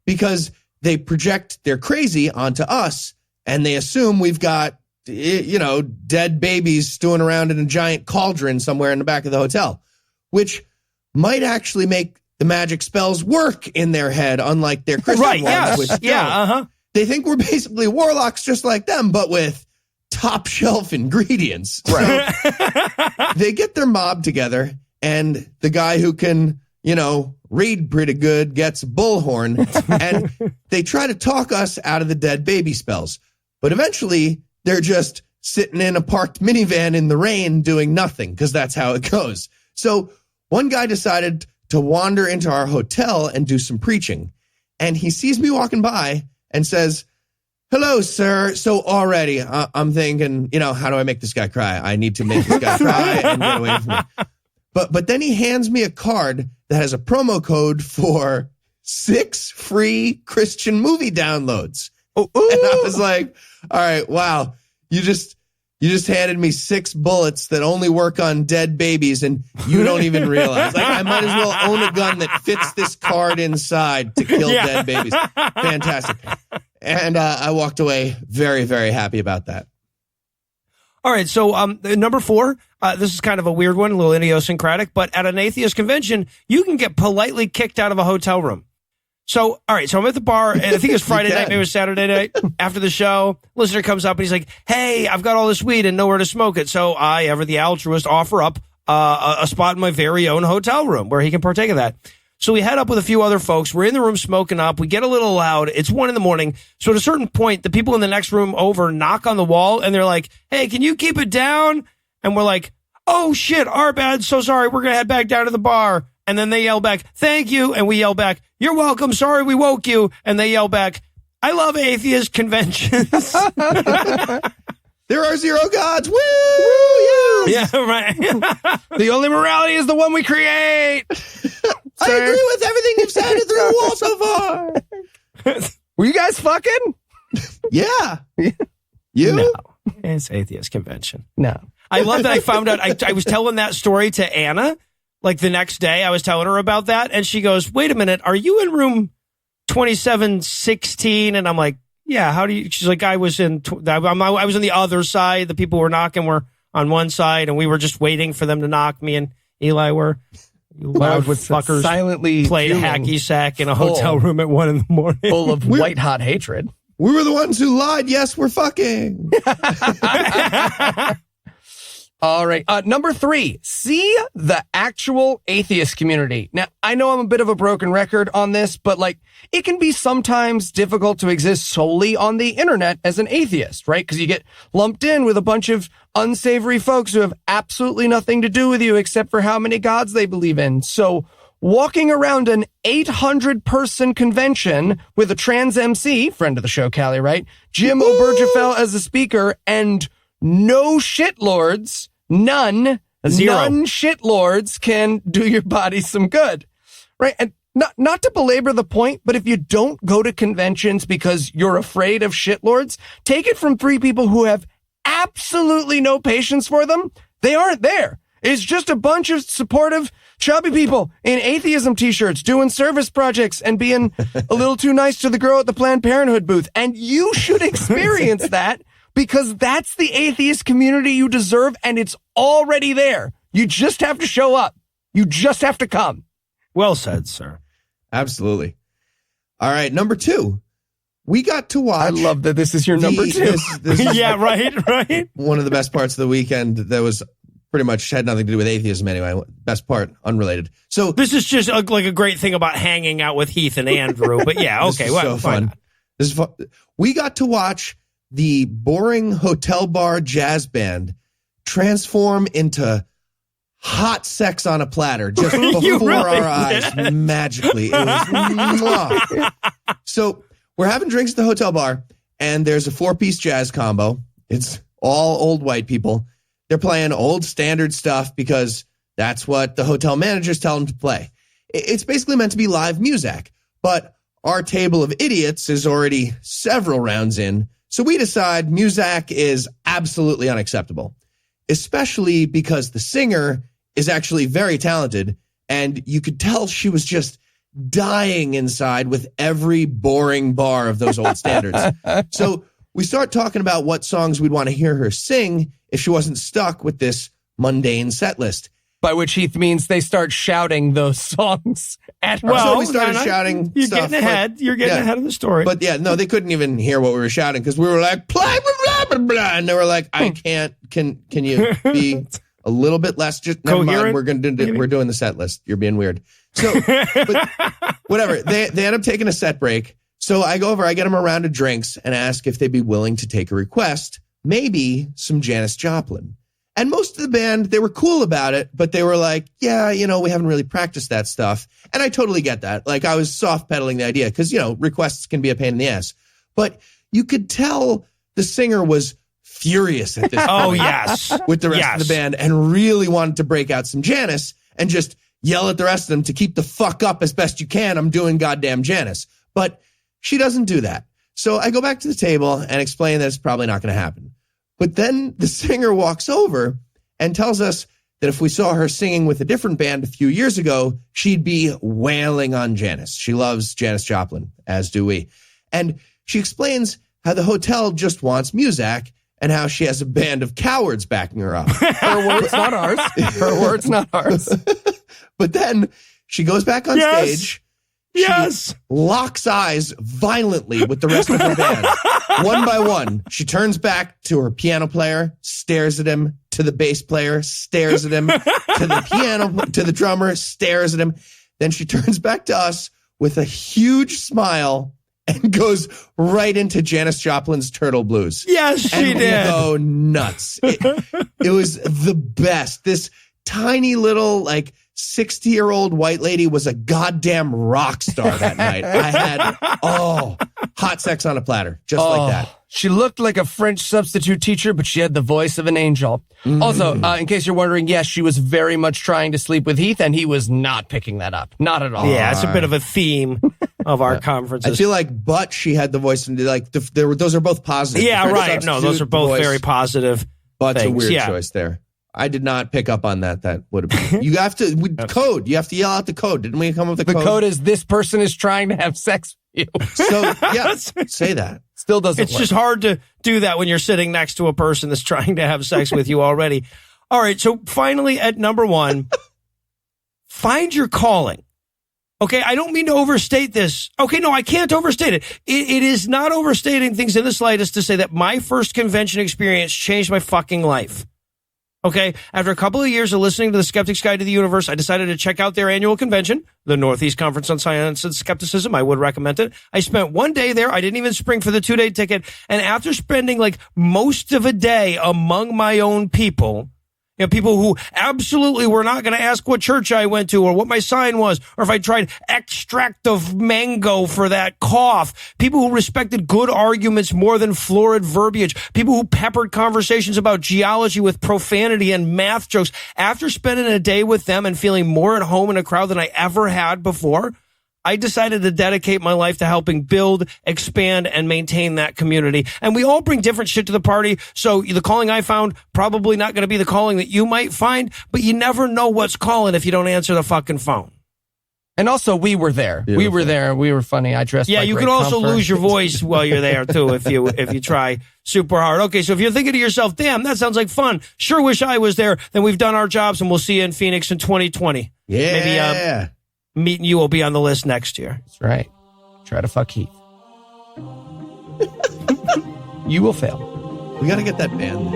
because they project their crazy onto us and they assume we've got, dead babies stewing around in a giant cauldron somewhere in the back of the hotel, which might actually make the magic spells work in their head, unlike their Christian Right. ones, Yes. which Yeah. don't. Uh-huh. They think we're basically warlocks just like them, but with top shelf ingredients. Right. So they get their mob together and the guy who can, read pretty good gets a bullhorn and they try to talk us out of the dead baby spells. But eventually they're just sitting in a parked minivan in the rain doing nothing because that's how it goes. So one guy decided to wander into our hotel and do some preaching. And he sees me walking by and says, "Hello, sir." So already I'm thinking, how do I make this guy cry? I need to make this guy cry and get away from me. But then he hands me a card that has a promo code for 6 free Christian movie downloads. And I was like, all right, wow. You just You just handed me 6 bullets that only work on dead babies, and you don't even realize. Like, I might as well own a gun that fits this card inside to kill dead babies. Fantastic. And I walked away very, very happy about that. All right, so number 4, this is kind of a weird one, a little idiosyncratic, but at an atheist convention, you can get politely kicked out of a hotel room. So, all right, so I'm at the bar, and I think it was Friday night, maybe it was Saturday night, after the show. Listener comes up, and he's like, hey, I've got all this weed and nowhere to smoke it. So I, ever the altruist, offer up a spot in my very own hotel room where he can partake of that. So we head up with a few other folks. We're in the room smoking up. We get a little loud. It's 1 a.m. So at a certain point, the people in the next room over knock on the wall, and they're like, hey, can you keep it down? And we're like, oh, shit, our bad. So sorry. We're going to head back down to the bar. And then they yell back, thank you. And we yell back, you're welcome. Sorry we woke you. And they yell back, I love atheist conventions. There are 0 gods. Woo! Woo! Yes! Yeah, right. The only morality is the one we create. I agree with everything you've said through the wall so far. Were you guys fucking? Yeah. You? No, it's atheist convention. No. I love that I found out. I was telling that story to Anna. Like the next day, I was telling her about that, and she goes, wait a minute, are you in room 2716? And I'm like, yeah, how do you? She's like, I was in the other side. The people who were knocking were on one side, and we were just waiting for them to knock. Me and Eli were loud fuckers silently played hacky sack in a hotel room at 1 a.m. full of white hot hatred. We were the ones who lied. Yes, we're fucking. All right. Number 3, see the actual atheist community. Now, I know I'm a bit of a broken record on this, but like, it can be sometimes difficult to exist solely on the internet as an atheist, right? Because you get lumped in with a bunch of unsavory folks who have absolutely nothing to do with you except for how many gods they believe in. So walking around an 800-person convention with a trans MC, friend of the show, Callie, right? Jim Obergefell as a speaker, and no shitlords, none 0 shitlords can do your body some good, right? And not to belabor the point, but if you don't go to conventions because you're afraid of shitlords, take it from 3 people who have absolutely no patience for them. They aren't there. It's just a bunch of supportive, chubby people in atheism t-shirts doing service projects and being a little too nice to the girl at the Planned Parenthood booth. And you should experience that, because that's the atheist community you deserve, and it's already there. You just have to show up. You just have to come. Well said, sir. Absolutely. All right, number 2. We got to watch. I love that this is your number 2. This is Yeah, right. one of the best parts of the weekend that was pretty much had nothing to do with atheism anyway. Best part, unrelated. So this is just like a great thing about hanging out with Heath and Andrew. But yeah, okay. This is so fun. This is fun. We got to watch the boring hotel bar jazz band transform into hot sex on a platter just before our eyes, magically. It was mwah. So we're having drinks at the hotel bar, and there's a 4-piece jazz combo. It's all old white people. They're playing old standard stuff because that's what the hotel managers tell them to play. It's basically meant to be live music, but our table of idiots is already several rounds in. So we decide Muzak is absolutely unacceptable, especially because the singer is actually very talented, and you could tell she was just dying inside with every boring bar of those old standards. So we start talking about what songs we'd want to hear her sing if she wasn't stuck with this mundane set list. By which Heath means they start shouting those songs at her. So we started shouting. You're stuff getting ahead. You're getting ahead of the story. But yeah, no, they couldn't even hear what we were shouting because we were like, blah, blah, blah, blah, and they were like, I can't. Can you be a little bit less? Just never mind. We're doing the set list. You're being weird. So, but whatever. They end up taking a set break. So I go over. I get them a round of drinks and ask if they'd be willing to take a request, maybe some Janis Joplin. And most of the band, they were cool about it, but they were like, yeah, we haven't really practiced that stuff. And I totally get that. Like, I was soft pedaling the idea because, requests can be a pain in the ass. But you could tell the singer was furious at this point. Oh, yes. With the rest of the band, and really wanted to break out some Janis and just yell at the rest of them to keep the fuck up as best you can. I'm doing goddamn Janis. But she doesn't do that. So I go back to the table and explain that it's probably not going to happen. But then the singer walks over and tells us that if we saw her singing with a different band a few years ago, she'd be wailing on Janis. She loves Janis Joplin, as do we. And she explains how the hotel just wants Muzak and how she has a band of cowards backing her up. Her words, not ours. Her words, not ours. But then she goes back on stage. Yes. She locks eyes violently with the rest of her band. One by one, she turns back to her piano player, stares at him, to the bass player, stares at him, to the piano, to the drummer, stares at him. Then she turns back to us with a huge smile and goes right into Janis Joplin's Turtle Blues. Yes, she and did. We go nuts. It was the best. This tiny little, 60-year-old white lady was a goddamn rock star that night. I had, hot sex on a platter, just like that. She looked like a French substitute teacher, but she had the voice of an angel. Also, in case you're wondering, yes, she was very much trying to sleep with Heath, and he was not picking that up. Not at all. Yeah, it's a bit of a theme of our conferences. I feel but she had the voice, and those are both positive. Yeah, right. No, those are both very positive. But's things. a weird choice there. I did not pick up on that. That would have been. You have to code. You have to yell out the code. Didn't we come up with the code? The code is this person is trying to have sex with you. So yeah, say that. Still doesn't It's work. just hard to do that when you're sitting next to a person that's trying to have sex with you already. All right. So finally at number 1, find your calling. Okay. I don't mean to overstate this. Okay. No, I can't overstate it. It is not overstating things in the slightest to say that my first convention experience changed my fucking life. Okay, after a couple of years of listening to the Skeptic's Guide to the Universe, I decided to check out their annual convention, the Northeast Conference on Science and Skepticism. I would recommend it. I spent one day there. I didn't even spring for the 2-day ticket. And after spending most of a day among my own people, people who absolutely were not going to ask what church I went to or what my sign was, or if I tried extract of mango for that cough. People who respected good arguments more than florid verbiage. People who peppered conversations about geology with profanity and math jokes. After spending a day with them and feeling more at home in a crowd than I ever had before, I decided to dedicate my life to helping build, expand, and maintain that community. And we all bring different shit to the party. So the calling I found, probably not going to be the calling that you might find, but you never know what's calling if you don't answer the fucking phone. And also, we were there. Beautiful. We were there. We were funny. I dressed like you Ray could also Comfort. lose your voice while you're there, too, if you try super hard. Okay, so if you're thinking to yourself, damn, that sounds like fun. Sure wish I was there. Then we've done our jobs, and we'll see you in Phoenix in 2020. Yeah. Maybe, meeting you will be on the list next year. That's right. Try to fuck Heath. You will fail. We got to get that band.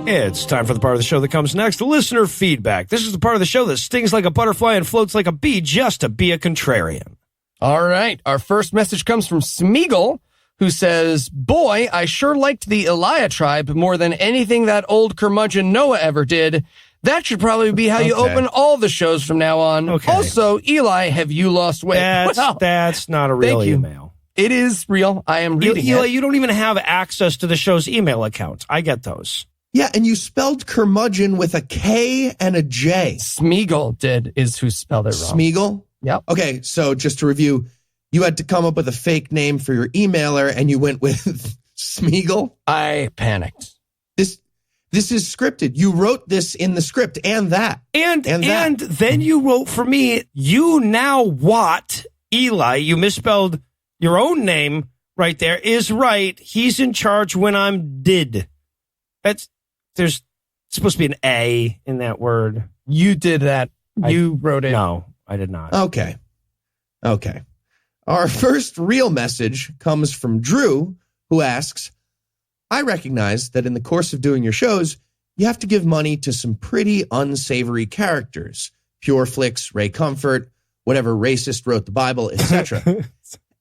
It's time for the part of the show that comes next, listener feedback. This is the part of the show that stings like a butterfly and floats like a bee just to be a contrarian. All right. Our first message comes from Smeagol, who says, boy, I sure liked the Diatribe more than anything that old curmudgeon Noah ever did. That should probably be how you open all the shows from now on. Okay. Also, Eli, have you lost weight? That's not a real thank you. email. It is real. I am reading Eli, it. you don't even have access to the show's email account. I get those. Yeah, and you spelled curmudgeon with a K and a J. Smeagol is who spelled it wrong. Smeagol? Yep. Okay, so just to review, you had to come up with a fake name for your emailer, and you went with Smeagol? I panicked. This is scripted. You wrote this in the script and that. And then you wrote for me, you now what, Eli, you misspelled your own name right there, is right. He's in charge when I'm did. There's supposed to be an A in that word. You did that. You wrote it. No, I did not. Okay. Our first real message comes from Drew, who asks, I recognize that in the course of doing your shows, you have to give money to some pretty unsavory characters. Pure Flicks, Ray Comfort, whatever racist wrote the Bible, etc.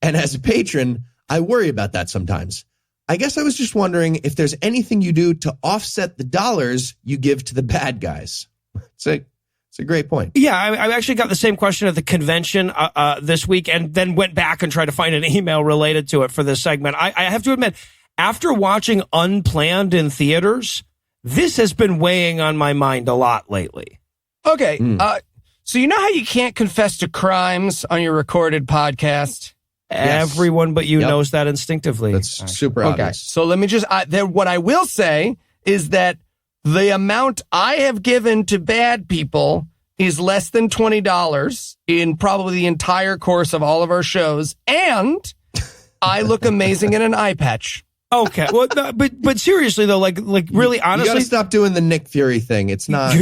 And as a patron, I worry about that sometimes. I guess I was just wondering if there's anything you do to offset the dollars you give to the bad guys. It's a great point. Yeah, I actually got the same question at the convention this week and then went back and tried to find an email related to it for this segment. I have to admit, after watching Unplanned in theaters, this has been weighing on my mind a lot lately. Okay. So you know how you can't confess to crimes on your recorded podcast? Everyone but you Yep. knows that instinctively. That's super Okay, obvious. so let me just, what I will say is that the amount I have given to bad people is less than $20 in probably the entire course of all of our shows, and I look amazing in an eye patch. Okay, well, no, but seriously though, like really You honestly, gotta stop doing the Nick Fury thing. It's not.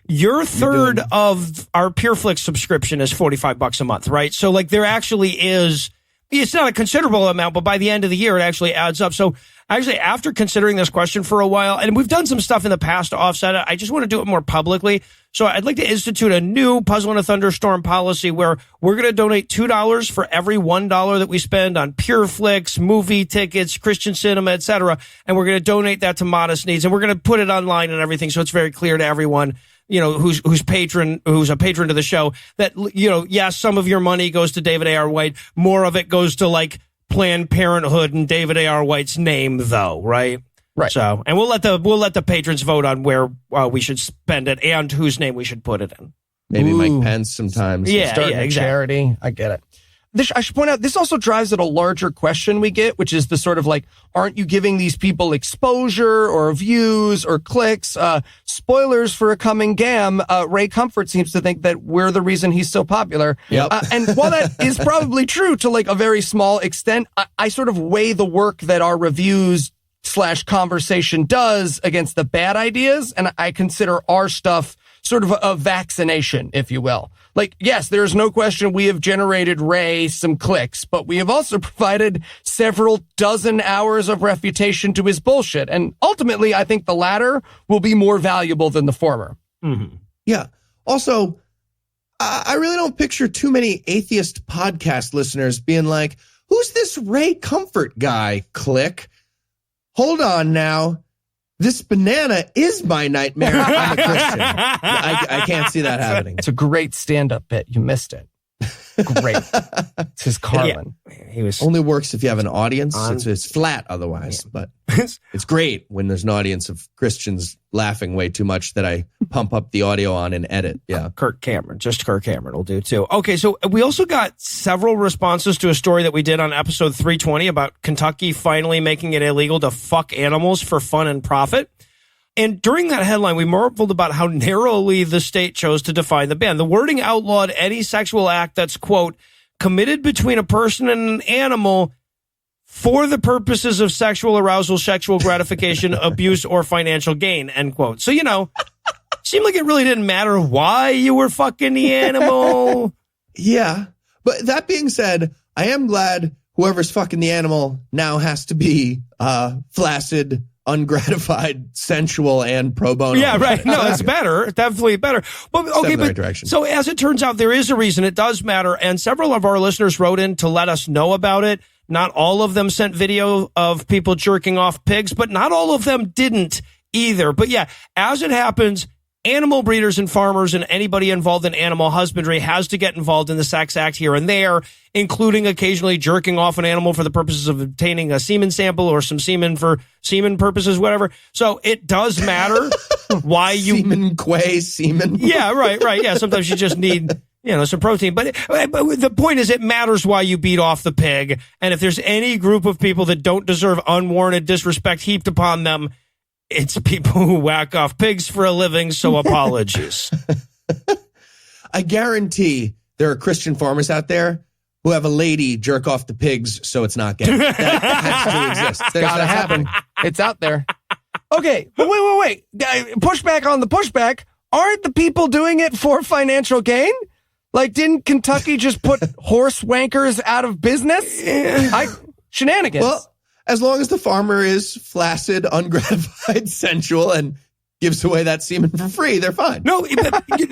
your third of our PureFlix subscription is $45 a month, right? So like there actually is, it's not a considerable amount, but by the end of the year, it actually adds up. So actually, after considering this question for a while, and we've done some stuff in the past to offset it, I just want to do it more publicly. So I'd like to institute a new Puzzle in a Thunderstorm policy where we're going to donate $2 for every $1 that we spend on PureFlix, movie tickets, Christian cinema, etc. And we're going to donate that to modest needs, and we're going to put it online and everything, so it's very clear to everyone, you know, who's a patron to the show, that, you know, yes, some of your money goes to David A.R. White. More of it goes to like Planned Parenthood and David A.R. White's name, though, right? Right. So, and we'll let the patrons vote on where we should spend it and whose name we should put it in. Maybe Ooh. Mike Pence sometimes. Yeah, Starting a exactly. charity. I get it. I should point out, this also drives at a larger question we get, which is the sort of like, aren't you giving these people exposure or views or clicks? Spoilers for a coming GAM. Ray Comfort seems to think that we're the reason he's so popular. Yep. And while that is probably true to like a very small extent, I sort of weigh the work that our reviews / conversation does against the bad ideas. And I consider our stuff sort of a vaccination, if you will. Like, yes, there's no question we have generated Ray some clicks, but we have also provided several dozen hours of refutation to his bullshit. And ultimately, I think the latter will be more valuable than the former. Mm-hmm. Yeah. Also, I really don't picture too many atheist podcast listeners being like, who's this Ray Comfort guy? Click. Hold on now. This banana is my nightmare. I'm a Christian. I can't see that happening. It's a great stand-up bit. You missed it. Great. It's his Carlin. Yeah, he was Only works if you have an audience. It's flat otherwise, but it's great when there's an audience of Christians laughing way too much that I pump up the audio on and edit. Yeah. Kirk Cameron will do too. Okay, so we also got several responses to a story that we did on episode 320 about Kentucky finally making it illegal to fuck animals for fun and profit. And during that headline, we marveled about how narrowly the state chose to define the ban. The wording outlawed any sexual act that's, quote, committed between a person and an animal for the purposes of sexual arousal, sexual gratification, abuse, or financial gain, end quote. So, you know, seemed like it really didn't matter why you were fucking the animal. Yeah. But that being said, I am glad whoever's fucking the animal now has to be flaccid, ungratified, sensual, and pro bono. Yeah, right. No, it's better. Definitely better. But okay, in the but right direction. So as it turns out, there is a reason it does matter, and several of our listeners wrote in to let us know about it. Not all of them sent video of people jerking off pigs, but not all of them didn't either. But yeah, as it happens, animal breeders and farmers and anybody involved in animal husbandry has to get involved in the sex act here and there, including occasionally jerking off an animal for the purposes of obtaining a semen sample or some semen for semen purposes, whatever. So it does matter why you... Semen. Yeah, right. Yeah, sometimes you just need, you know, some protein. But the point is, it matters why you beat off the pig. And if there's any group of people that don't deserve unwarranted disrespect heaped upon them, it's people who whack off pigs for a living, so apologies. I guarantee there are Christian farmers out there who have a lady jerk off the pigs so it's not gay. That has to exist. Gotta That's happen. happening. It's out there. Okay, but wait. Pushback on the pushback. Aren't the people doing it for financial gain? Like, didn't Kentucky just put horse wankers out of business? Shenanigans. Well, as long as the farmer is flaccid, ungratified, sensual, and gives away that semen for free, they're fine. No,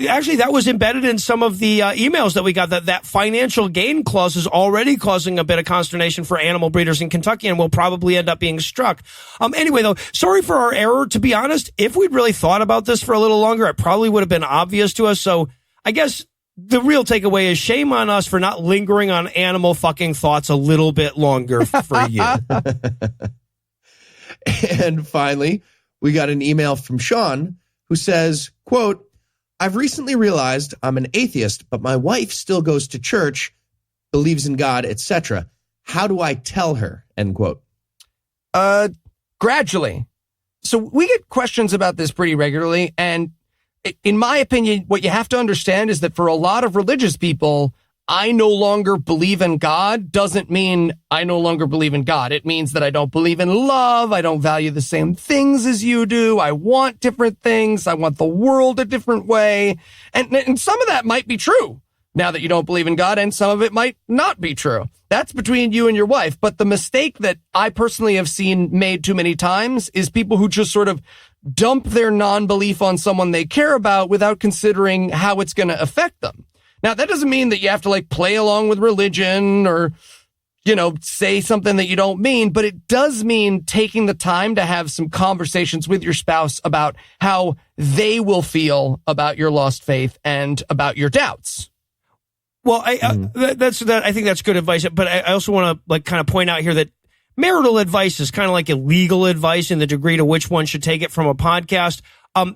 actually, that was embedded in some of the emails that we got, that financial gain clause is already causing a bit of consternation for animal breeders in Kentucky and will probably end up being struck. Anyway, though, sorry for our error. To be honest, if we'd really thought about this for a little longer, it probably would have been obvious to us. So I guess the real takeaway is shame on us for not lingering on animal fucking thoughts a little bit longer for you. And finally, we got an email from Sean who says, quote, I've recently realized I'm an atheist, but my wife still goes to church, believes in God, etc. How do I tell her? End quote. Gradually. So we get questions about this pretty regularly. And in my opinion, what you have to understand is that for a lot of religious people, I no longer believe in God doesn't mean I no longer believe in God. It means that I don't believe in love. I don't value the same things as you do. I want different things. I want the world a different way. And some of that might be true now that you don't believe in God, and some of it might not be true. That's between you and your wife. But the mistake that I personally have seen made too many times is people who just sort of dump their non-belief on someone they care about without considering how it's going to affect them. Now, that doesn't mean that you have to like play along with religion or, say something that you don't mean, but it does mean taking the time to have some conversations with your spouse about how they will feel about your lost faith and about your doubts. Well, I think that's good advice, but I also want to kind of point out here that marital advice is kind of like illegal advice in the degree to which one should take it from a podcast.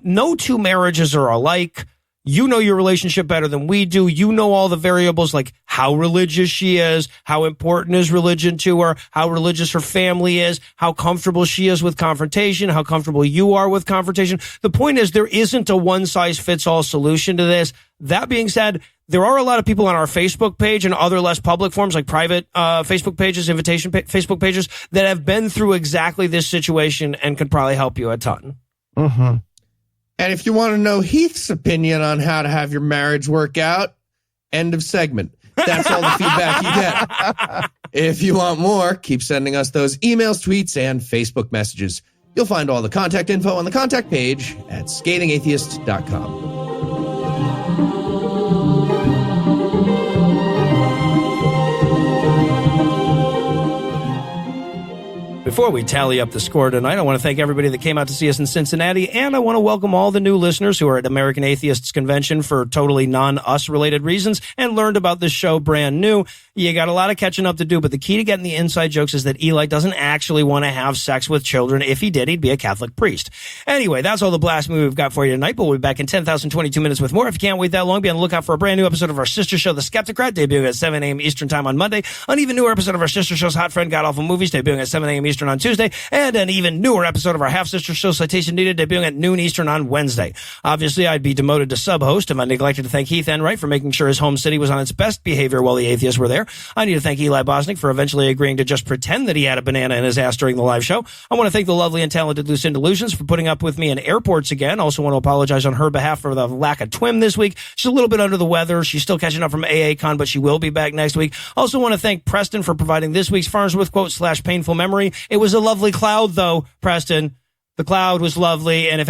No two marriages are alike. You know your relationship better than we do. You know all the variables, like how religious she is, how important is religion to her, how religious her family is, how comfortable she is with confrontation, how comfortable you are with confrontation. The point is there isn't a one-size-fits-all solution to this. That being said, there are a lot of people on our Facebook page and other less public forums like private Facebook pages, invitation Facebook pages that have been through exactly this situation and could probably help you a ton. Mm-hmm. And if you want to know Heath's opinion on how to have your marriage work out, end of segment. That's all the feedback you get. If you want more, keep sending us those emails, tweets, and Facebook messages. You'll find all the contact info on the contact page at scathingatheist.com. Before we tally up the score tonight, I want to thank everybody that came out to see us in Cincinnati, and I want to welcome all the new listeners who are at American Atheists Convention for totally non-us related reasons and learned about this show brand new. You got a lot of catching up to do, but the key to getting the inside jokes is that Eli doesn't actually want to have sex with children. If he did, he'd be a Catholic priest. Anyway, that's all the blasphemy we've got for you tonight, but we'll be back in 10,022 minutes with more. If you can't wait that long, be on the lookout for a brand new episode of our sister show, The Skeptocrat, debuting at 7 a.m. Eastern Time on Monday. An even newer episode of our sister show's Hot Friend God Awful Movies, debuting at 7 a.m. Eastern on Tuesday, and an even newer episode of our half-sister show, Citation Needed, debuting at noon Eastern on Wednesday. Obviously, I'd be demoted to sub-host if I neglected to thank Heath Enright for making sure his home city was on its best behavior while the atheists were there. I need to thank Eli Bosnick for eventually agreeing to just pretend that he had a banana in his ass during the live show. I want to thank the lovely and talented Lucinda Lugeons for putting up with me in airports again. Also want to apologize on her behalf for the lack of twim this week. She's a little bit under the weather. She's still catching up from AACon, but she will be back next week. Also want to thank Preston for providing this week's Farnsworth quote / painful memory. It was a lovely cloud, though, Preston. The cloud was lovely, and if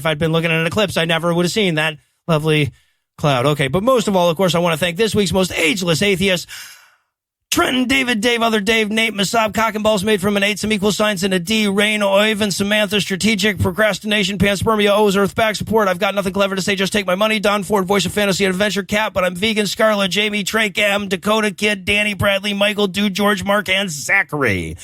I'd been looking at an eclipse, I never would have seen that lovely cloud. Okay, but most of all, of course, I want to thank this week's most ageless atheist, Trenton, David, Dave, Other Dave, Nate, Masab, Cock and Balls Made from an 8, some equal signs and a D, Rain, Oivan, Samantha, Strategic, Procrastination, Panspermia, O's, Earth, Back Support, I've got nothing clever to say, just take my money, Don Ford, Voice of Fantasy and Adventure, Cat, but I'm vegan, Scarlett, Jamie, Trake, M, Dakota Kid, Danny, Bradley, Michael, Dude, George, Mark, and Zachary.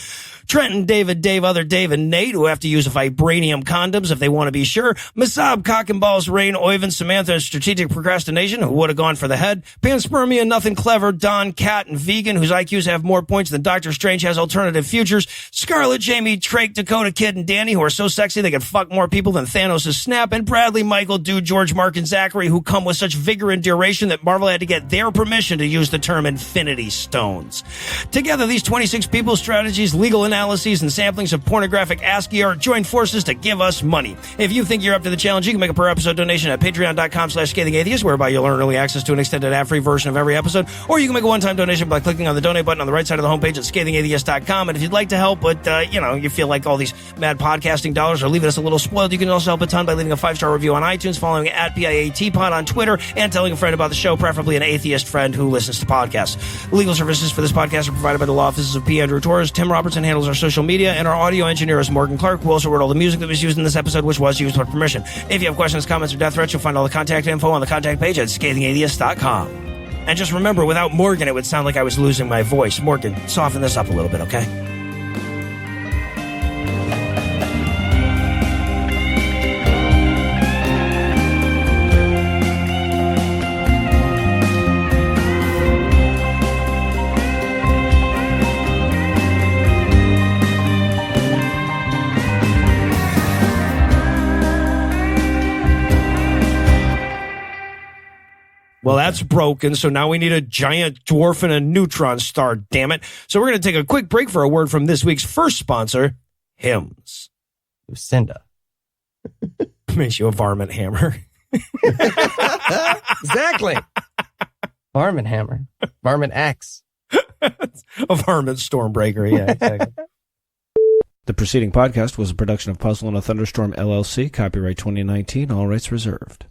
Trenton, David, Dave, Other Dave, and Nate, who have to use vibranium condoms if they want to be sure. Masab, Cock and Balls, Rain, Oivan, Samantha, and Strategic Procrastination, who would have gone for the head. Panspermia, Nothing Clever, Don, Cat, and Vegan, whose IQs have more points than Doctor Strange has alternative futures. Scarlett, Jamie, Trake, Dakota Kid, and Danny, who are so sexy they can fuck more people than Thanos' snap. And Bradley, Michael, Dude, George, Mark, and Zachary, who come with such vigor and duration that Marvel had to get their permission to use the term Infinity Stones. Together, these 26 people, strategies, legal analyses, and samplings of pornographic ASCII art join forces to give us money. If you think you're up to the challenge, you can make a per-episode donation at patreon.com/scathingatheist, whereby you'll earn early access to an extended ad-free version of every episode, or you can make a one-time donation by clicking on the donate button on the right side of the homepage at scathingatheist.com. And if you'd like to help, but, you feel like all these mad podcasting dollars are leaving us a little spoiled, you can also help a ton by leaving a 5-star review on iTunes, following at PIATPod on Twitter, and telling a friend about the show, preferably an atheist friend who listens to podcasts. The legal services for this podcast are provided by the law offices of P. Andrew Torres. Tim Robertson handles our social media, and our audio engineer is Morgan Clark, who also wrote all the music that was used in this episode, which was used with permission. If you have questions, comments, or death threats, you'll find all the contact info on the contact page at scathingatheist.com. And just remember, without Morgan, it would sound like I was losing my voice. Morgan, soften this up a little bit, okay? Well, that's broken, so now we need a giant dwarf and a neutron star, damn it. So we're going to take a quick break for a word from this week's first sponsor, Hymns. Lucinda. Makes you a varmint hammer. Exactly. Varmint hammer. Varmint axe. A varmint stormbreaker, yeah, exactly. The preceding podcast was a production of Puzzle and a Thunderstorm, LLC, copyright 2019, all rights reserved.